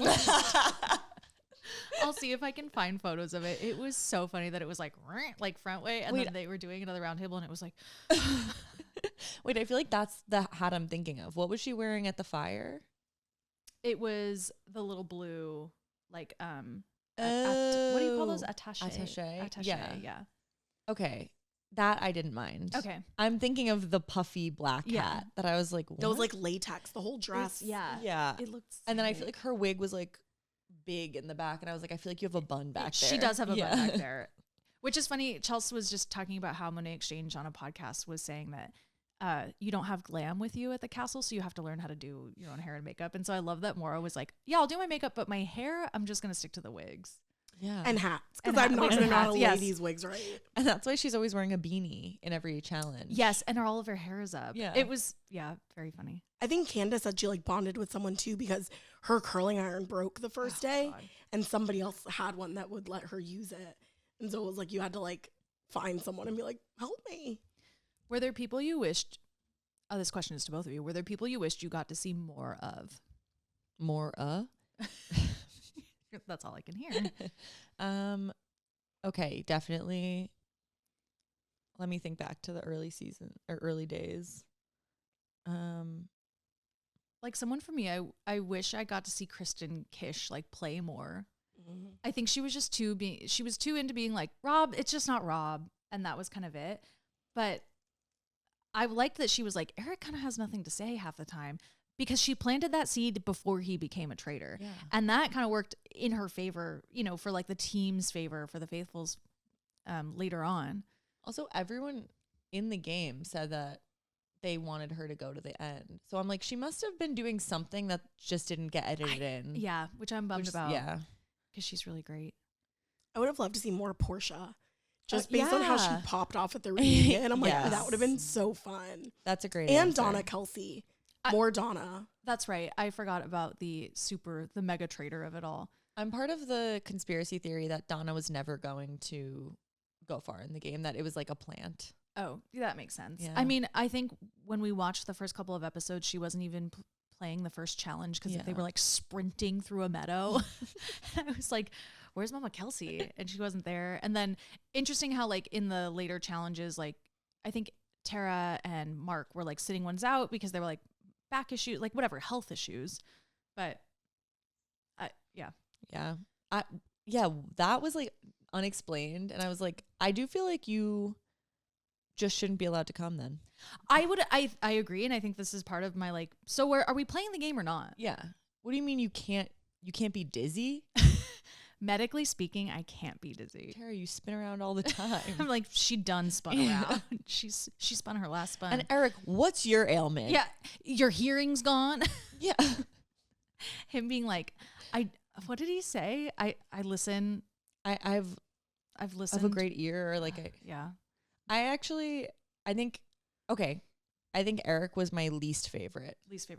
I'll see if I can find photos of it. It was so funny that it was like front way. And then they were doing another round table and it was like. Wait, I feel like that's the hat I'm thinking of. What was she wearing at the fire? It was the little blue, like, what do you call those? Attaché. Yeah. Okay. That I didn't mind. Okay. I'm thinking of the puffy black hat that I was like, what? That was like latex, the whole dress. Yeah. It looked sick. And then I feel like her wig was like big in the back. And I was like, I feel like you have a bun back there. She does have a bun back there. Which is funny. Chelsea was just talking about how Monet Exchange on a podcast was saying that you don't have glam with you at the castle, so you have to learn how to do your own hair and makeup. And so I love that Maura was like, yeah, I'll do my makeup, but my hair, I'm just going to stick to the wigs. Yeah. And hats. Because I'm not going to know ladies' wigs, right? And that's why she's always wearing a beanie in every challenge. Yes. And all of her hair is up. Yeah. It was, very funny. I think Candace said she like bonded with someone too because her curling iron broke the first day. God. And somebody else had one that would let her use it. And so it was like you had to like find someone and be like, help me. Were there people you wished, this question is to both of you, were there people you wished you got to see more of? More of? That's all I can hear. Okay, definitely. Let me think back to the early season or early days. Like someone for me, I wish I got to see Kristen Kish like play more. Mm-hmm. I think she was just she was too into being like, Rob, it's just not Rob. And that was kind of it. But I liked that she was like, Eric kind of has nothing to say half the time. Because she planted that seed before he became a traitor. Yeah. And that kind of worked in her favor, for like the team's favor, for the Faithfuls later on. Also, everyone in the game said that they wanted her to go to the end. So I'm like, she must have been doing something that just didn't get edited in. Yeah, which I'm bummed about. Yeah. Because she's really great. I would have loved to see more Portia. Just based on how she popped off at the reunion. I'm like, that would have been so fun. That's a great And answer. Donna Kelsey. More Donna. That's right. I forgot about the mega traitor of it all. I'm part of the conspiracy theory that Donna was never going to go far in the game, that it was like a plant. Oh, that makes sense. Yeah. I mean, I think when we watched the first couple of episodes, she wasn't even playing the first challenge because they were like sprinting through a meadow. I was like, where's Mama Kelsey? And she wasn't there. And then interesting how like in the later challenges, like I think Tara and Mark were like sitting ones out because they were like back issues, like whatever, health issues. But yeah. That was like unexplained. And I was like, I do feel like you just shouldn't be allowed to come then. I agree. And I think this is part of my like, so are we playing the game or not? Yeah. What do you mean you can't be dizzy? Medically speaking, I can't be dizzy. Tara, you spin around all the time. I'm like, she done spun around. She spun her last spun. And Eric, what's your ailment? Yeah. Your hearing's gone. Yeah. Him being like, what did he say? I listen. I've listened. I have a great ear. Or like, yeah. I think Eric was my least favorite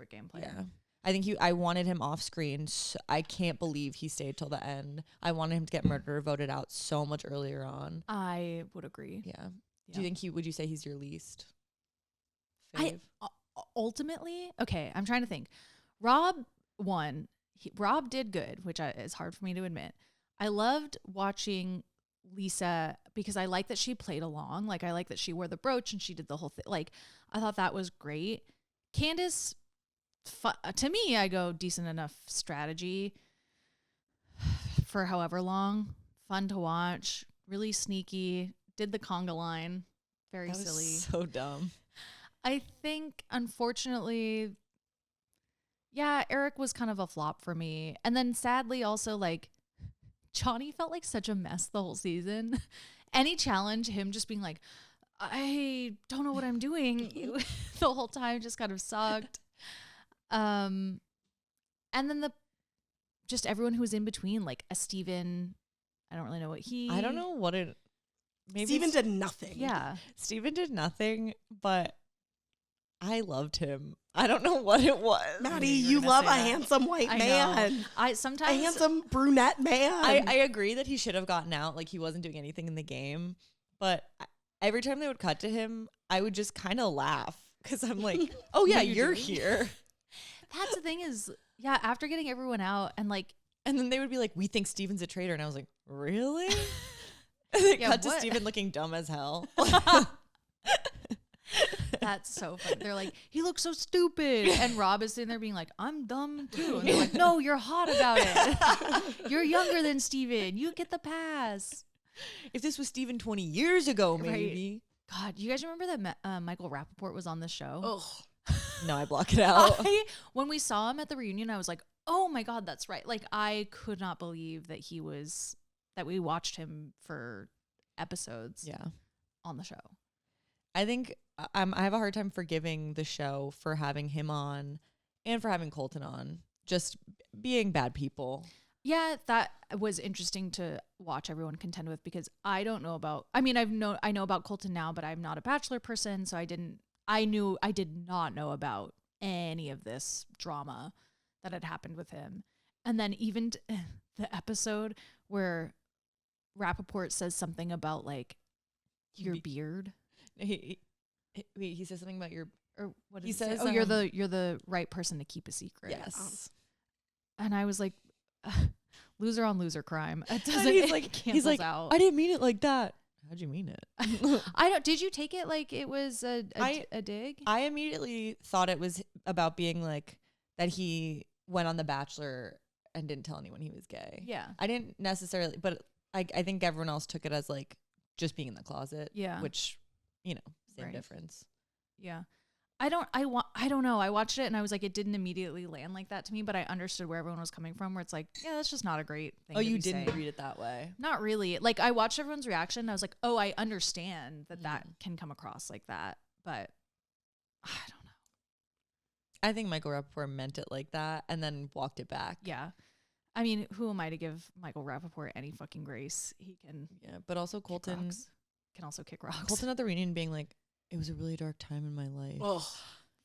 game player. Yeah. I think I wanted him off screen. So I can't believe he stayed till the end. I wanted him to get murder voted out so much earlier on. I would agree. Yeah. Do you think would you say he's your least fave? Ultimately, okay, I'm trying to think. Rob won. Rob did good, which is hard for me to admit. I loved watching Lisa because I like that she played along. Like I like that she wore the brooch and she did the whole thing. Like I thought that was great. Candace, to me, I go decent enough strategy for however long. Fun to watch. Really sneaky. Did the conga line. Very silly. So dumb. I think, unfortunately, yeah, Eric was kind of a flop for me. And then sadly also like Johnny felt like such a mess the whole season. Any challenge, him just being like, I don't know what I'm doing the whole time just kind of sucked. And then just everyone who was in between, like a Steven, I don't really know what I don't know what it, maybe Steven did nothing. Yeah. Steven did nothing, but I loved him. I don't know what it was. Maddie, you love a handsome white man. I sometimes a handsome brunette man. I agree that he should have gotten out. Like he wasn't doing anything in the game, but every time they would cut to him, I would just kind of laugh because I'm like, oh yeah, you're here. That's the thing is, yeah, after getting everyone out and then they would be like, we think Steven's a traitor. And I was like, really? And they cut to Steven looking dumb as hell. That's so funny. They're like, he looks so stupid. And Rob is sitting there being like, I'm dumb too. And they're like, no, you're hot about it. You're younger than Steven. You get the pass. If this was Steven 20 years ago, maybe. Right. God, you guys remember that Michael Rappaport was on this show? Oh. No, I block it out. When we saw him at the reunion, I was like, oh my God, that's right. Like, I could not believe that that we watched him for episodes on the show. I think I have a hard time forgiving the show for having him on and for having Colton on, just being bad people. Yeah, that was interesting to watch everyone contend with because I don't know about, I mean, I know about Colton now, but I'm not a Bachelor person. So I did not know about any of this drama that had happened with him. And then even the episode where Rappaport says something about like your beard. He says something about your, or what he says? Oh, you're the right person to keep a secret. Yes. And I was like, loser on loser crime. It doesn't. He's like, out. I didn't mean it like that. How'd you mean it? Did you take it like it was a dig? I immediately thought it was about being like that he went on The Bachelor and didn't tell anyone he was gay. Yeah. I didn't necessarily, but I think everyone else took it as like just being in the closet. Yeah. Which, same difference. Yeah. I don't know. I watched it and I was like, it didn't immediately land like that to me, but I understood where everyone was coming from, where it's like, yeah, that's just not a great thing. Oh, you didn't read it that way? Not really. Like I watched everyone's reaction and I was like, oh, I understand that can come across like that, but I don't know. I think Michael Rappaport meant it like that and then walked it back. Yeah. I mean, who am I to give Michael Rappaport any fucking grace? He can. Yeah, but also Colton can also kick rocks. Colton at the reunion being like, it was a really dark time in my life. Oh,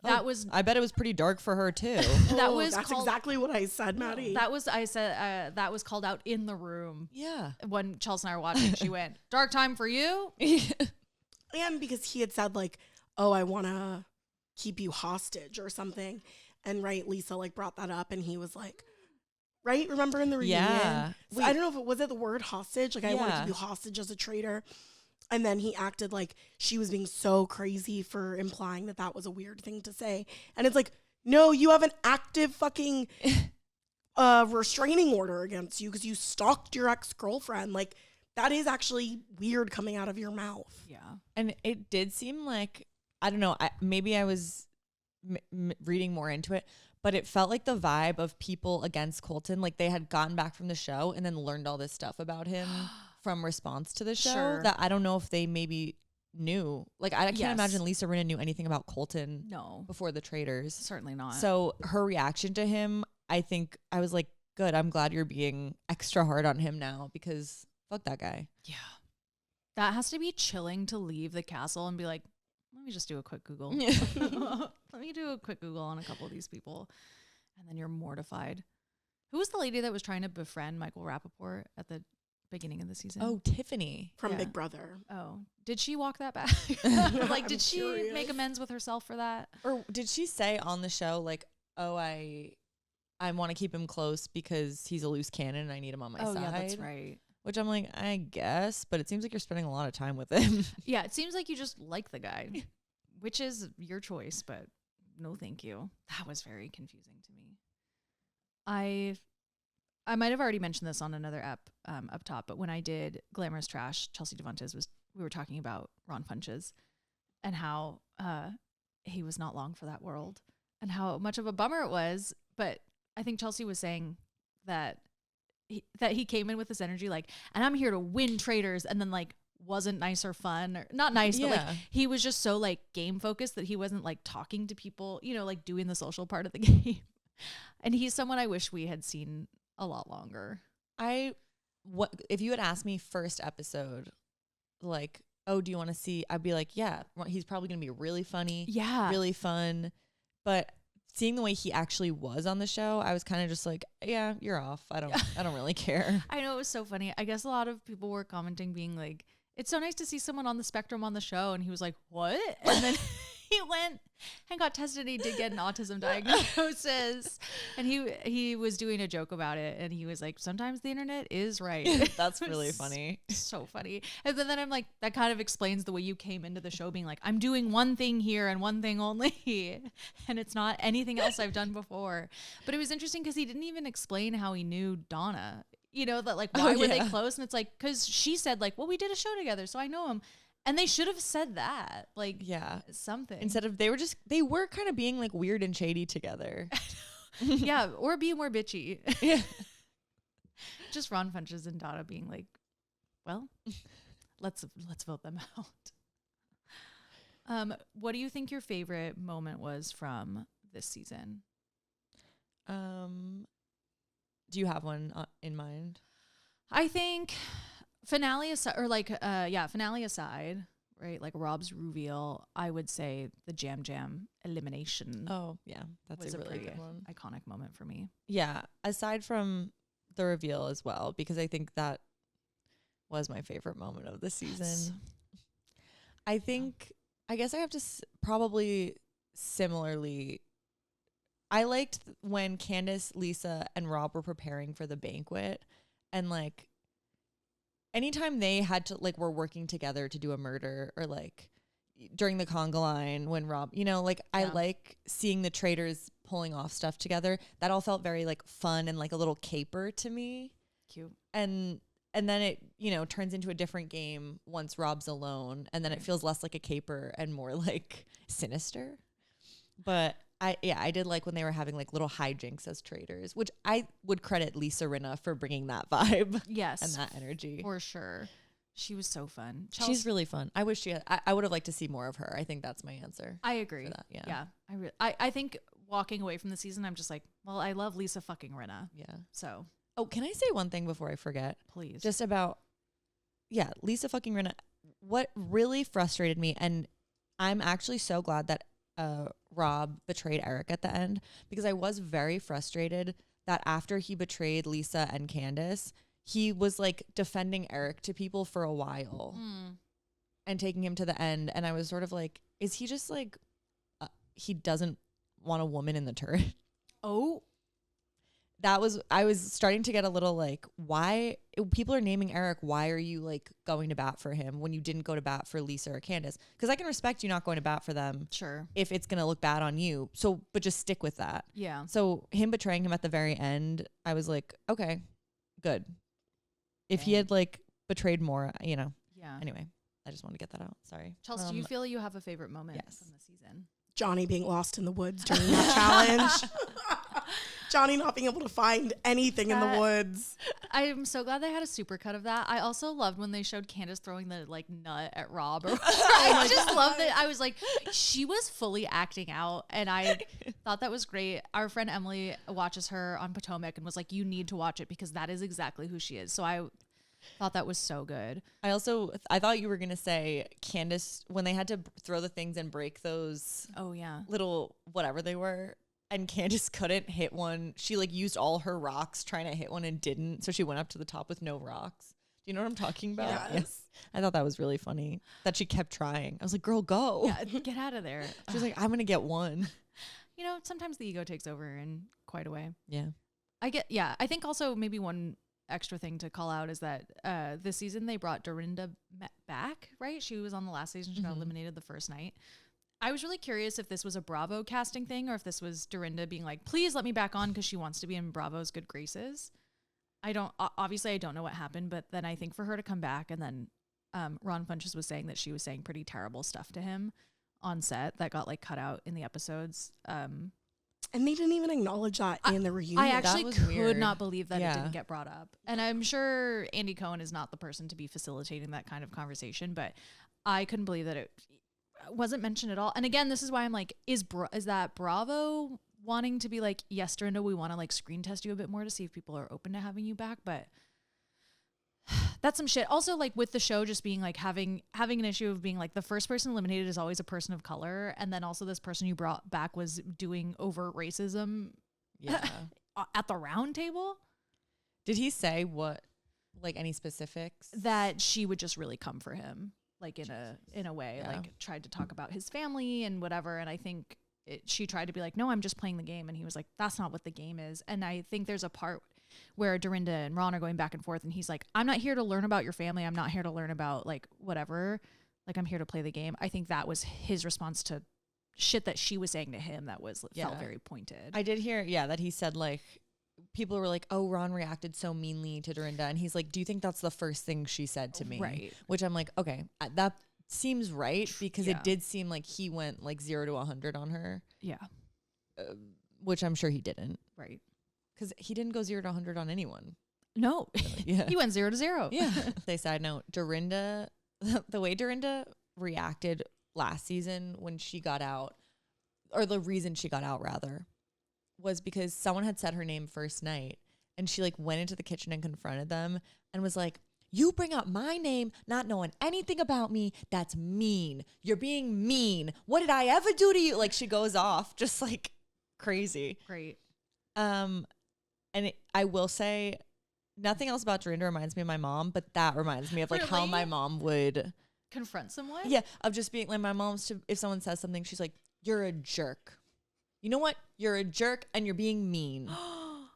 I bet it was pretty dark for her too. That's exactly what I said, Maddie. That was called out in the room. Yeah. When Chelsea and I were watching, she went, dark time for you? And because he had said like, oh, I want to keep you hostage or something. And right, Lisa like brought that up and he was like, right? Remember in the reunion? Yeah. So I don't know if it was the word hostage. Like I want to keep you hostage as a traitor. And then he acted like she was being so crazy for implying that that was a weird thing to say. And it's like, no, you have an active fucking restraining order against you because you stalked your ex-girlfriend. Like, that is actually weird coming out of your mouth. Yeah. And it did seem like, I don't know, maybe I was reading more into it, but it felt like the vibe of people against Colton, like they had gotten back from the show and then learned all this stuff about him from response to the show that I don't know if they maybe knew. Like, I can't imagine Lisa Rinna knew anything about Colton before the Traitors. Certainly not. So her reaction to him, I think I was like, good, I'm glad you're being extra hard on him now because fuck that guy. Yeah. That has to be chilling to leave the castle and be like, let me just do a quick Google. Let me do a quick Google on a couple of these people. And then you're mortified. Who was the lady that was trying to befriend Michael Rappaport at the beginning of the season? Oh, Tiffany. From Big Brother. Oh, did she walk that back? Like, did she make amends with herself for that? Or did she say on the show, like, oh, I want to keep him close because he's a loose cannon and I need him on my side? Oh, yeah, that's right. Which I'm like, I guess, but it seems like you're spending a lot of time with him. Yeah, it seems like you just like the guy, which is your choice, but no thank you. That was very confusing to me. I might have already mentioned this on another app up top, but when I did Glamorous Trash, Chelsea Devontes we were talking about Ron Funches and how he was not long for that world and how much of a bummer it was. But I think Chelsea was saying that he came in with this energy like, and I'm here to win Traitors, and then like wasn't nice or fun or not nice, but like he was just so like game focused that he wasn't like talking to people, you know, like doing the social part of the game. And he's someone I wish we had seen a lot longer. If you had asked me first episode, like, oh, do you want to see? I'd be like, yeah, he's probably gonna be really funny, really fun, but seeing the way he actually was on the show, I was kind of just like, yeah, you're off. I don't really care. I know, it was so funny. I guess a lot of people were commenting being like, it's so nice to see someone on the spectrum on the show. And he was like, what? And then he went and got tested and he did get an autism diagnosis. And he was doing a joke about it. And he was like, sometimes the internet is right. That's really funny. So funny. And then I'm like, that kind of explains the way you came into the show being like, I'm doing one thing here and one thing only. And it's not anything else I've done before. But it was interesting because he didn't even explain how he knew Donna. You know, that like, why were they close? And it's like, because she said like, well, we did a show together, so I know him. And they should have said that, like, something. Instead of, they were kind of being like weird and shady together. Yeah, or be more bitchy. Yeah. Just Ron Funches and Donna being like, well, let's vote them out. What do you think your favorite moment was from this season? Do you have one in mind? I think finale aside, finale aside, right? Like Rob's reveal, I would say the Jam elimination. Oh, yeah. That's a really good one. Iconic moment for me. Yeah. Aside from the reveal as well, because I think that was my favorite moment of the season. I guess I have to probably similarly. I liked when Candace, Lisa, and Rob were preparing for the banquet, and like anytime they had to like were working together to do a murder, or like during the conga line when Rob, you know, like I like seeing the Traitors pulling off stuff together. That all felt very like fun and like a little caper to me. Cute. And then it, you know, turns into a different game once Rob's alone, and then it feels less like a caper and more like sinister. But I did like when they were having like little hijinks as Traitors, which I would credit Lisa Rinna for bringing that vibe. Yes. And that energy. For sure. She was so fun. She's really fun. I wish I would have liked to see more of her. I think that's my answer. I agree. Yeah. I think walking away from the season, I'm just like, well, I love Lisa fucking Rinna. Yeah. So. Oh, can I say one thing before I forget? Please. Just about, Lisa fucking Rinna. What really frustrated me, and I'm actually so glad that Rob betrayed Eric at the end, because I was very frustrated that after he betrayed Lisa and Candace, he was like defending Eric to people for a while. and taking him to the end. And I was sort of like, is he just like, he doesn't want a woman in the turret? Oh, I was starting to get a little like, why people are naming Eric, why are you like going to bat for him when you didn't go to bat for Lisa or Candace? Because I can respect you not going to bat for them. Sure. If it's going to look bad on you. So, but just stick with that. Yeah. So him betraying him at the very end, I was like, okay, good. If he had like betrayed Maura, you know. Yeah. Anyway, I just want to get that out. Sorry. Chelsea, do you feel you have a favorite moment from the season? Johnny being lost in the woods during that challenge. Johnny not being able to find anything in the woods. I'm so glad they had a supercut of that. I also loved when they showed Candace throwing the like nut at Rob. I just loved it. I was like, she was fully acting out, and I thought that was great. Our friend Emily watches her on Potomac and was like, you need to watch it because that is exactly who she is. So I thought that was so good. I thought you were going to say Candace, when they had to throw the things and break those little whatever they were, and Candace couldn't hit one. She like used all her rocks trying to hit one and didn't. So she went up to the top with no rocks. Do you know what I'm talking about? Yes. I thought that was really funny that she kept trying. I was like, girl, go. Yeah, get out of there. She was like, I'm going to get one. You know, sometimes the ego takes over in quite a way. Yeah. I think also maybe one extra thing to call out is that this season they brought Dorinda back, right? She was on the last season. She got eliminated the first night. I was really curious if this was a Bravo casting thing or if this was Dorinda being like, please let me back on because she wants to be in Bravo's good graces. Obviously I don't know what happened, but then I think for her to come back, and then Ron Funches was saying that she was saying pretty terrible stuff to him on set that got like cut out in the episodes. And they didn't even acknowledge that in the reunion. I actually could weird. not believe that it didn't get brought up. And I'm sure Andy Cohen is not the person to be facilitating that kind of conversation, but I couldn't believe that it wasn't mentioned at all. And again, this is why I'm like, is that Bravo wanting to be like, yes, Dorinda, we want to like screen test you a bit more to see if people are open to having you back, but that's some shit. Also, like with the show just being like having an issue of being like the first person eliminated is always a person of color, and then also this person you brought back was doing overt racism at the round table. Did he say what, like any specifics? That she would just really come for him, like in a way, like tried to talk about his family and whatever. And I think she tried to be like, no, I'm just playing the game. And he was like, that's not what the game is. And I think there's a part where Dorinda and Ron are going back and forth, and he's like, I'm not here to learn about your family. I'm not here to learn about like whatever. Like, I'm here to play the game. I think that was his response to shit that she was saying to him that felt very pointed. I did hear, that he said like, people were like, oh, Ron reacted so meanly to Dorinda. And he's like, do you think that's the first thing she said to me? Right. Which I'm like, okay, that seems right, because it did seem like he went like 0 to 100 on her. Yeah. Which I'm sure he didn't. Right. Because he didn't go 0 to 100 on anyone. No. He went 0 to 0. Yeah. Side note, Dorinda, the way Dorinda reacted last season when she got out, or the reason she got out rather, was because someone had said her name first night, and she like went into the kitchen and confronted them and was like, you bring up my name not knowing anything about me. That's mean. You're being mean. What did I ever do to you? Like, she goes off just like crazy. Great. And I will say, nothing else about Dorinda reminds me of my mom, but that reminds me of like how my mom would confront someone. Yeah, of just being like, my mom's if someone says something, she's like, you're a jerk. You know what? You're a jerk and you're being mean.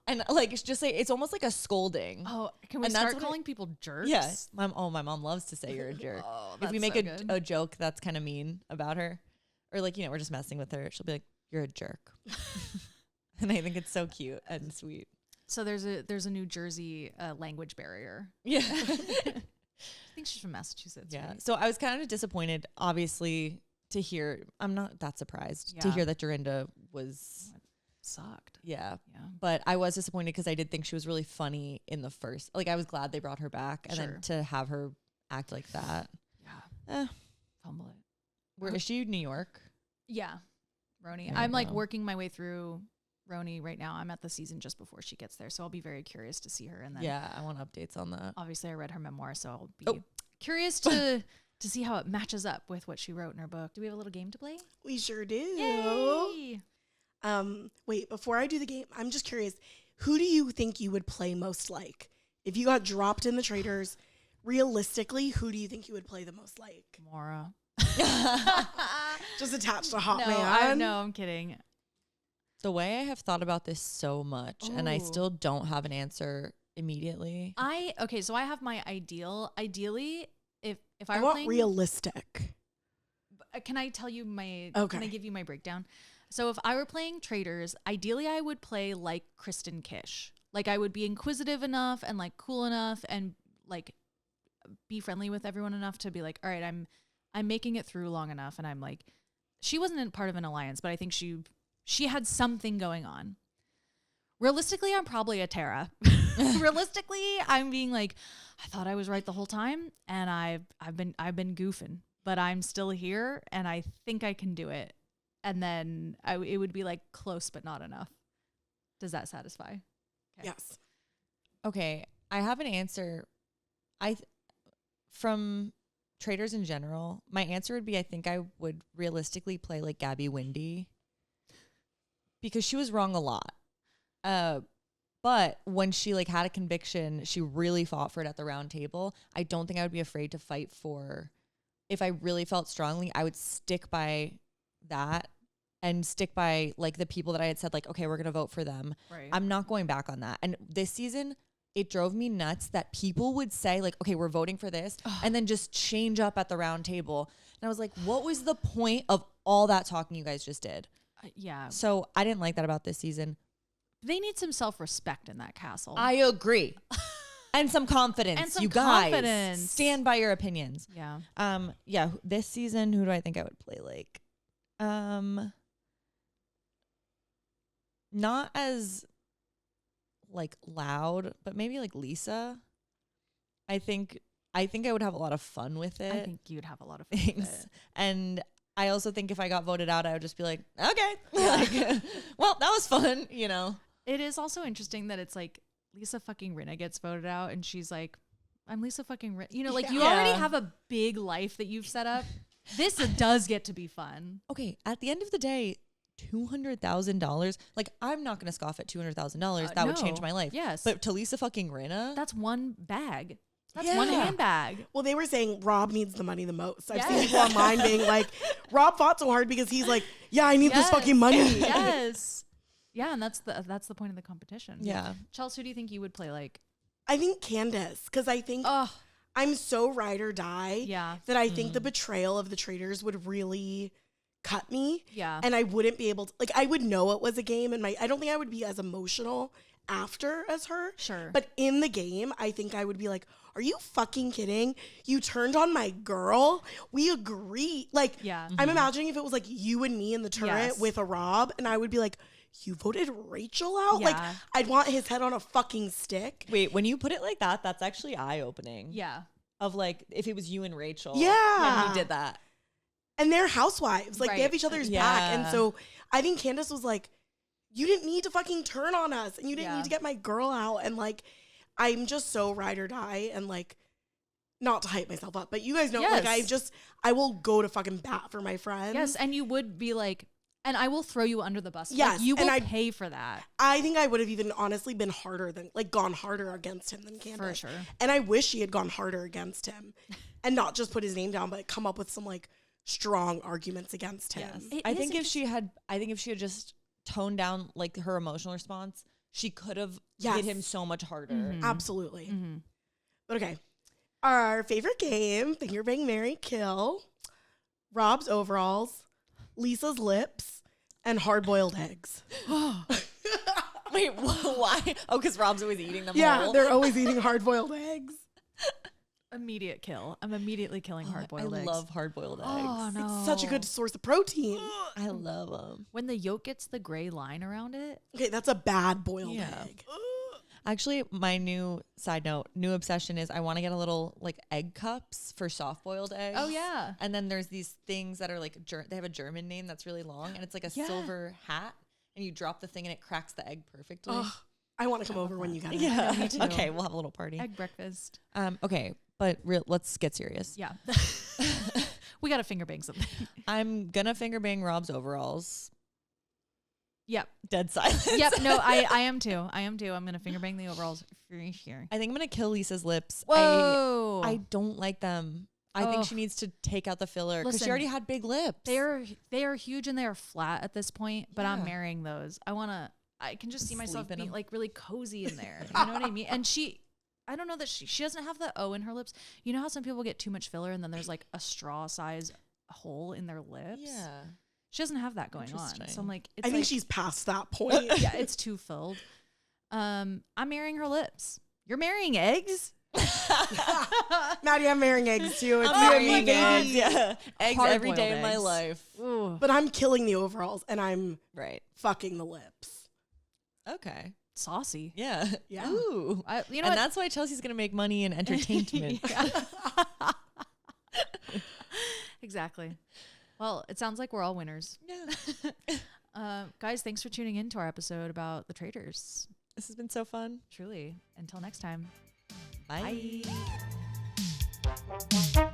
And like, it's just like, it's almost like a scolding. Oh, can we start calling people jerks? Yeah. My mom loves to say you're a jerk. If we make a joke that's kind of mean about her, or like, we're just messing with her, she'll be like, you're a jerk. And I think it's so cute and sweet. So there's a New Jersey language barrier. Yeah. I think she's from Massachusetts. Yeah. Right? So I was kind of disappointed, obviously, to hear. I'm not that surprised to hear that Dorinda was sucked. Yeah. But I was disappointed because I did think she was really funny in the first. Like, I was glad they brought her back, and then to have her act like that. Yeah. Fumble it. Where is she? New York? Yeah. Roni. I'm like working my way through Roni right now. I'm at the season just before she gets there, so I'll be very curious to see her. And then I want updates on that. Obviously, I read her memoir, so I'll be curious to see how it matches up with what she wrote in her book. Do we have a little game to play? We sure do. Yay! Wait, before I do the game, I'm just curious. Who do you think you would play most like? If you got dropped in the Traitors, realistically, who do you think you would play the most like? Maura. Just attached to hot No, man. I'm kidding. The way I have thought about this so much, and I still don't have an answer immediately. So I have my ideal. Ideally, if I I were want playing realistic. Can I tell you my? Okay. Can I give you my breakdown? So if I were playing Traitors, ideally I would play like Kristen Kish. Like I would be inquisitive enough and like cool enough and like be friendly with everyone enough to be like, all right, I'm making it through long enough, and I'm like, she wasn't in part of an alliance, but I think she had something going on. Realistically, I'm probably a Tara. Realistically, I'm being like, I thought I was right the whole time, and I've been goofing, but I'm still here, and I think I can do it. And then it would be like close, but not enough. Does that satisfy? Okay. Yes. Okay, I have an answer. From Traitors in general, my answer would be I think I would realistically play like Gabby Windy because she was wrong a lot. But when she like had a conviction, she really fought for it at the round table. I don't think I would be afraid to fight for. If I really felt strongly, I would stick by that and stick by like the people that I had said like, okay, we're going to vote for them. Right. I'm not going back on that. And this season, it drove me nuts that people would say like, okay, we're voting for this and then just change up at the round table. And I was like, what was the point of all that talking you guys just did? Yeah. So I didn't like that about this season. They need some self-respect in that castle. I agree. And some confidence. And some you guys confidence. stand by your opinions. Yeah. Yeah, this season, who do I think I would play like? Not as like loud, but maybe like Lisa. I think I would have a lot of fun with it. I think you'd have a lot of fun with it. And I also think if I got voted out, I would just be like, okay, like, well, that was fun, you know. It is also interesting that it's like Lisa fucking Rinna gets voted out and she's like, I'm Lisa fucking Rinna. You know, like you already have a big life that you've set up. This does get to be fun. Okay, at the end of the day, $200,000. Like, I'm not going to scoff at $200,000. That would change my life. Yes. But to Lisa fucking Rinna, That's one bag. That's one handbag. Well, they were saying Rob needs the money the most. I've seen people online being like, Rob fought so hard because he's like, yeah, I need this fucking money. Yes. Yeah, and that's the point of the competition. Yeah. Chelsea, who do you think you would play like? I think Candace, because I think I'm so ride or die that I think the betrayal of the Traitors would really cut me. Yeah. And I wouldn't be able to, like, I would know it was a game, and I don't think I would be as emotional after as her. Sure. But in the game, I think I would be like, are you fucking kidding? You turned on my girl. We agree. Like, I'm imagining if it was like you and me in the turret with a Rob, and I would be like, you voted Rachel out? Yeah. Like, I'd want his head on a fucking stick. wait, when you put it like that, that's actually eye-opening. Yeah. Of like, if it was you and Rachel. Yeah. And he did that. And they're housewives. Like, they have each other's back. And so I think Candace was like, you didn't need to fucking turn on us, and you didn't need to get my girl out. And like, I'm just so ride or die, and like, not to hype myself up, but you guys know, like, I will go to fucking bat for my friends. Yes, and you would be like, and I will throw you under the bus. Yes, like, you will and pay for that. I think I would have even honestly been gone harder against him than Candace. For sure. And I wish she had gone harder against him, and not just put his name down, but come up with some like strong arguments against him. Yes. I think if she had just toned down like her emotional response, she could have hit him so much harder. Mm-hmm. Absolutely. Mm-hmm. But okay. Our favorite game, Finger Bang Marry Kill, Rob's overalls, Lisa's lips, and hard-boiled eggs. Wait, why? Oh, because Rob's always eating them whole? They're always eating hard-boiled eggs. Immediate kill. I'm immediately killing hard-boiled eggs. I love hard-boiled eggs. Oh, no. It's such a good source of protein. I love them. When the yolk gets the gray line around it. Okay, that's a bad boiled egg. Actually, my new obsession is I want to get a little like egg cups for soft boiled eggs. Oh yeah. And then there's these things that are like they have a German name that's really long, and it's like a silver hat, and you drop the thing and it cracks the egg perfectly. Oh, I want to come over when you got it. Yeah, me too. Okay, we'll have a little party. Egg breakfast. Okay, but let's get serious. Yeah. We got to finger bang something. I'm gonna finger bang Rob's overalls. Yep. Dead silence. Yep. No, I am too. I'm gonna finger bang the overalls for sure. I think I'm gonna kill Lisa's lips. Whoa. I don't like them. I think she needs to take out the filler because she already had big lips. They are huge and they are flat at this point, but I'm marrying those. I can just see myself being like really cozy in there. You know what I mean? And I don't know that she doesn't have the O in her lips. You know how some people get too much filler and then there's like a straw size hole in their lips? Yeah. She doesn't have that going on. So I'm like, I think she's past that point. Yeah, it's too filled. I'm marrying her lips. You're marrying eggs? Maddie, I'm marrying eggs too. It's I'm marrying eggs. Yeah. Eggs every day of my eggs. life. Ooh. But I'm killing the overalls and I'm fucking the lips. Okay. Saucy. Yeah. Yeah. Ooh. You know and that's why Chelsea's going to make money in entertainment. Exactly. Well, it sounds like we're all winners. Yeah. Guys, thanks for tuning in to our episode about the Traitors. This has been so fun. Truly. Until next time. Bye. Bye.